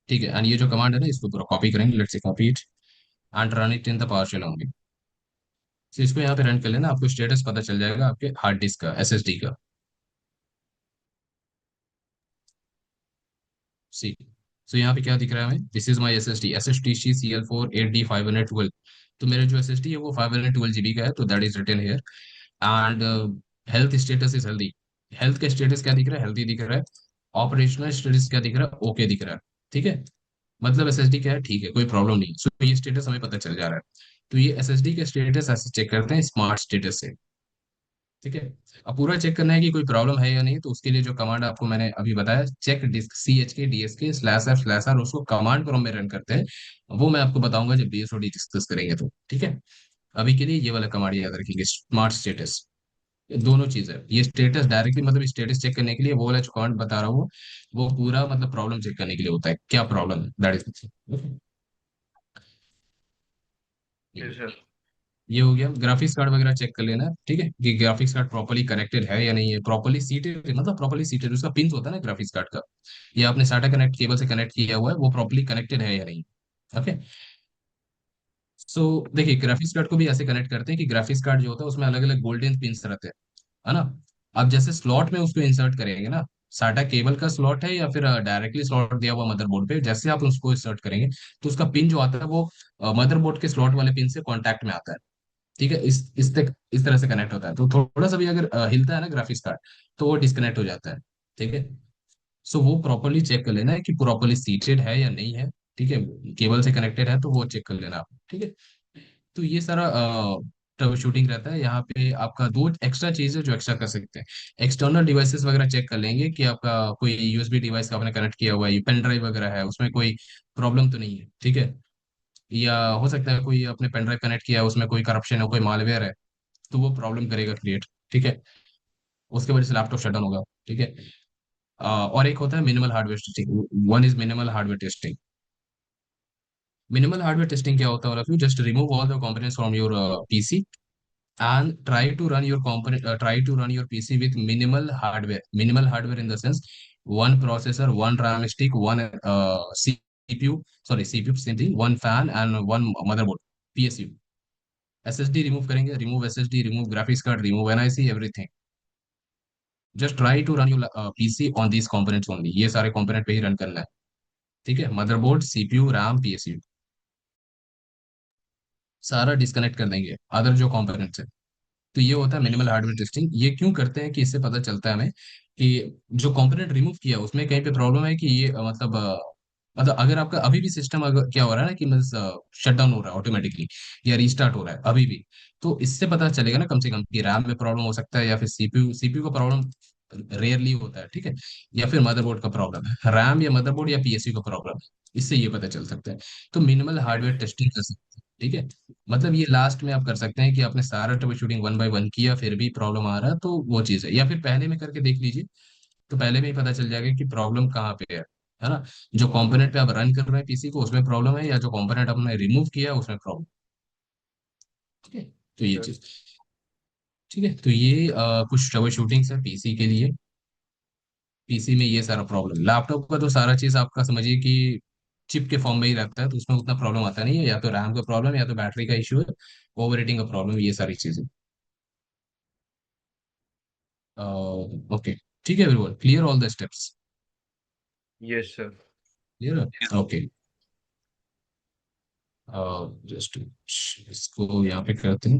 ठीक है, एंड ये जो कमांड है ना इसको पूरा कॉपी करेंगे, let's say copy it and run it in the power shell only. तो इसको यहाँ पे रन कर लेना, आपको स्टेटस पता चल जाएगा आपके हार्ड डिस्क का, एसएसडी का। सी सो यहाँ पे क्या दिख रहा है हमें, this is my S S T C L four 8D 512। तो मेरा जो एस एस डी है वो 512 GB का है, तो that is written here. And health status is healthy. Health का स्टेटस क्या दिख रहा है, हेल्थी दिख रहा है। ऑपरेशनल स्टेटस क्या दिख रहा है, ओके दिख रहा है। ठीक है, मतलब एसएसडी क्या है, ठीक है, कोई प्रॉब्लम नहीं। सो ये स्टेटस हमें पता चल जा रहा है। तो ये एसएसडी का स्टेटस ऐसे चेक करते हैं स्मार्ट स्टेटस से। ठीक है, अब पूरा चेक करना है कि कोई प्रॉब्लम है या नहीं, तो उसके लिए जो कमांड आपको मैंने अभी बताया, चेक डिस्क CHK DSK/F/R, उसको कमांड प्रॉम्प्ट में रन करते हैं। वो मैं आपको बताऊंगा जब BSOD डिस्कस करेंगे तो। ठीक है, अभी के लिए ये वाला कमांड याद रखेंगे, स्मार्ट स्टेटस। दोनों चीज है, ये स्टेटस डायरेक्टली मतलब स्टेटस चेक करने के लिए, वो वाला जो कमांड बता रहा हूँ वो पूरा मतलब प्रॉब्लम चेक करने के लिए होता है, क्या प्रॉब्लम है, दैट इज। सर। ये हो गया, ग्राफिक्स कार्ड वगैरह चेक कर लेना। ठीक है, कि ग्राफिक्स कार्ड प्रॉपर्ली कनेक्टेड है या नहीं है, प्रॉपर्ली सीटेड, मतलब प्रॉपर्ली सीटेड, उसका पिंस होता है ना ग्राफिक्स कार्ड का, या आपने साटा कनेक्ट केबल से कनेक्ट किया हुआ है, वो प्रॉपर्ली कनेक्टेड है या नहीं। ओके, सो देखिए ग्राफिक्स कार्ड को भी ऐसे कनेक्ट करते हैं कि ग्राफिक्स कार्ड जो होता है उसमें अलग अलग गोल्डन पिंस रहते हैं, है ना। अब जैसे स्लॉट में उसको इंसर्ट करेंगे ना, साटा केबल का स्लॉट है या फिर डायरेक्टली स्लॉट दिया हुआ मदरबोर्ड पे, जैसे आप उसको इंसर्ट करेंगे तो उसका पिन जो आता है वो मदरबोर्ड के स्लॉट वाले पिन से कॉन्टैक्ट में आता है। ठीक है, इस तक इस तरह से कनेक्ट होता है, तो थोड़ा सा भी अगर हिलता है ना ग्राफिक्स कार्ड तो वो डिस्कनेक्ट हो जाता है। ठीक है, सो वो प्रॉपरली चेक कर लेना है कि प्रॉपरली सीटेड है या नहीं है। ठीक है, केबल से कनेक्टेड है तो वो चेक कर लेना आप। ठीक है, तो ये सारा ट्रबल शूटिंग रहता है। यहाँ पे आपका दो एक्स्ट्रा चीज है जो एक्स्ट्रा कर सकते हैं। एक्सटर्नल डिवाइसेस वगैरह चेक कर लेंगे कि आपका कोई यूएसबी डिवाइस का आपने कनेक्ट किया हुआ है, पेन ड्राइव वगैरह है, उसमें कोई प्रॉब्लम तो नहीं है, ठीक है। या हो सकता है कोई अपने पेन ड्राइव कनेक्ट किया है, उसमें कोई करप्शन है, कोई मालवेयर है, तो वो प्रॉब्लम करेगा क्रिएट, ठीक है। उसके वजह से लैपटॉप शट डाउन होगा, ठीक है। और एक होता है minimal hardware testing. One is minimal hardware testing. Minimal hardware testing क्या होता है, all of you just remove all the components from your PC and try to run your PC with minimal hardware in the sense one processor, one RAM stick, one CPU, sorry CPU same thing, one fan and one motherboard, PSU. SSD remove करेंगे, remove SSD, remove graphics card, remove NIC, everything. Just try to run your PC on these components only. ये सारे component पे ही run करना है, ठीक है। Motherboard, CPU, RAM, PSU सारा disconnect कर देंगे, अदर जो components है। तो ये होता है मिनिमल हार्डवेयर टेस्टिंग। ये क्यों करते हैं कि इससे पता चलता है हमें कि जो कंपोनेंट रिमूव किया उसमें कहीं पे प्रॉब्लम है कि ये मतलब अगर आपका अभी भी सिस्टम अगर क्या हो रहा है ना कि मतलब शट डाउन हो रहा है ऑटोमेटिकली या रीस्टार्ट हो रहा है अभी भी, तो इससे पता चलेगा ना कम से कम कि रैम में प्रॉब्लम हो सकता है या फिर सीपीयू का प्रॉब्लम रेयरली होता है, ठीक है। या फिर मदरबोर्ड का प्रॉब्लम है, रैम या मदरबोर्ड या पीएसयू का प्रॉब्लम है, इससे ये पता चल सकता है। तो मिनिमल हार्डवेयर टेस्टिंग कर सकते हैं, ठीक है। मतलब ये लास्ट में आप कर सकते हैं कि आपने सारा trouble shooting one by one किया फिर भी प्रॉब्लम आ रहा है, तो वो चीज़ है। या फिर पहले में करके देख लीजिए, तो पहले में ही पता चल जाएगा कि प्रॉब्लम कहाँ पे है ना। जो कंपोनेंट पे आप रन कर रहे हैं पीसी को उसमें प्रॉब्लम है, या जो कंपोनेंट आपने रिमूव किया है उसमें प्रॉब्लम, ठीक है। तो ये चीज़, ठीक है। तो ये कुछ ट्रबल शूटिंग्स है पीसी के लिए। पीसी में ये सारा प्रॉब्लम, लैपटॉप का तो सारा चीज़ आपका समझिए कि चिप के फॉर्म में ही रहता है, तो उसमें उतना प्रॉब्लम आता नहीं है। या तो रैम का प्रॉब्लम या तो बैटरी का इशू है, ओवर हीटिंग का प्रॉब्लम, ये सारी चीज़ें। ओके, ठीक है everyone, clear all the steps, yes sir. Clear है, ओके। जस्ट इसको यहाँ पे करते हैं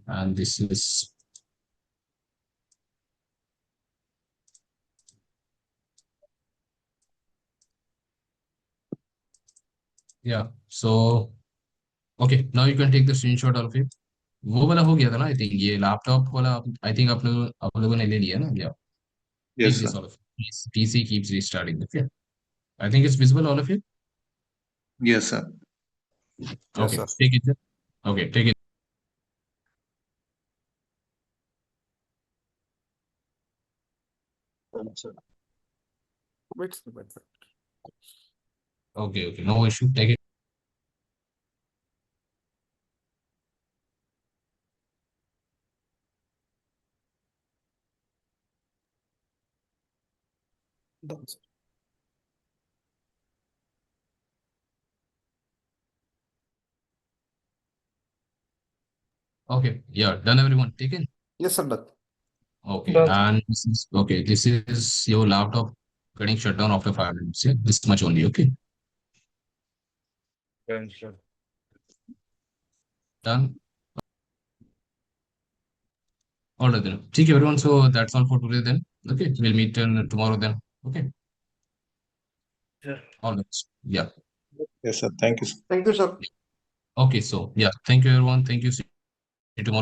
and this is, yeah, so okay, now you can take the screenshot of it। वो वाला हो गया था ना आई थिंक, ये लैपटॉप वाला आई थिंक आप लोगों ने ले लिया ना, या take Yes, this sir. all of it। PC keeps restarting, okay, I think it's visible all of you, Yes, sir. okay, take it, okay, take it, okay, no issue, take it, okay, yeah, done everyone, taken, Yes, sir. Done. okay, Done. and this is your laptop getting shut down after 5 minutes, yeah, this much only, okay, done sir. done, all right then, ठीक है everyone, so that's all for today then, okay, we'll meet tomorrow then, okay, sir all right, yeah, Yes, sir. Thank you, sir. Thank you, sir. okay, so yeah, thank you everyone, thank you, see you tomorrow.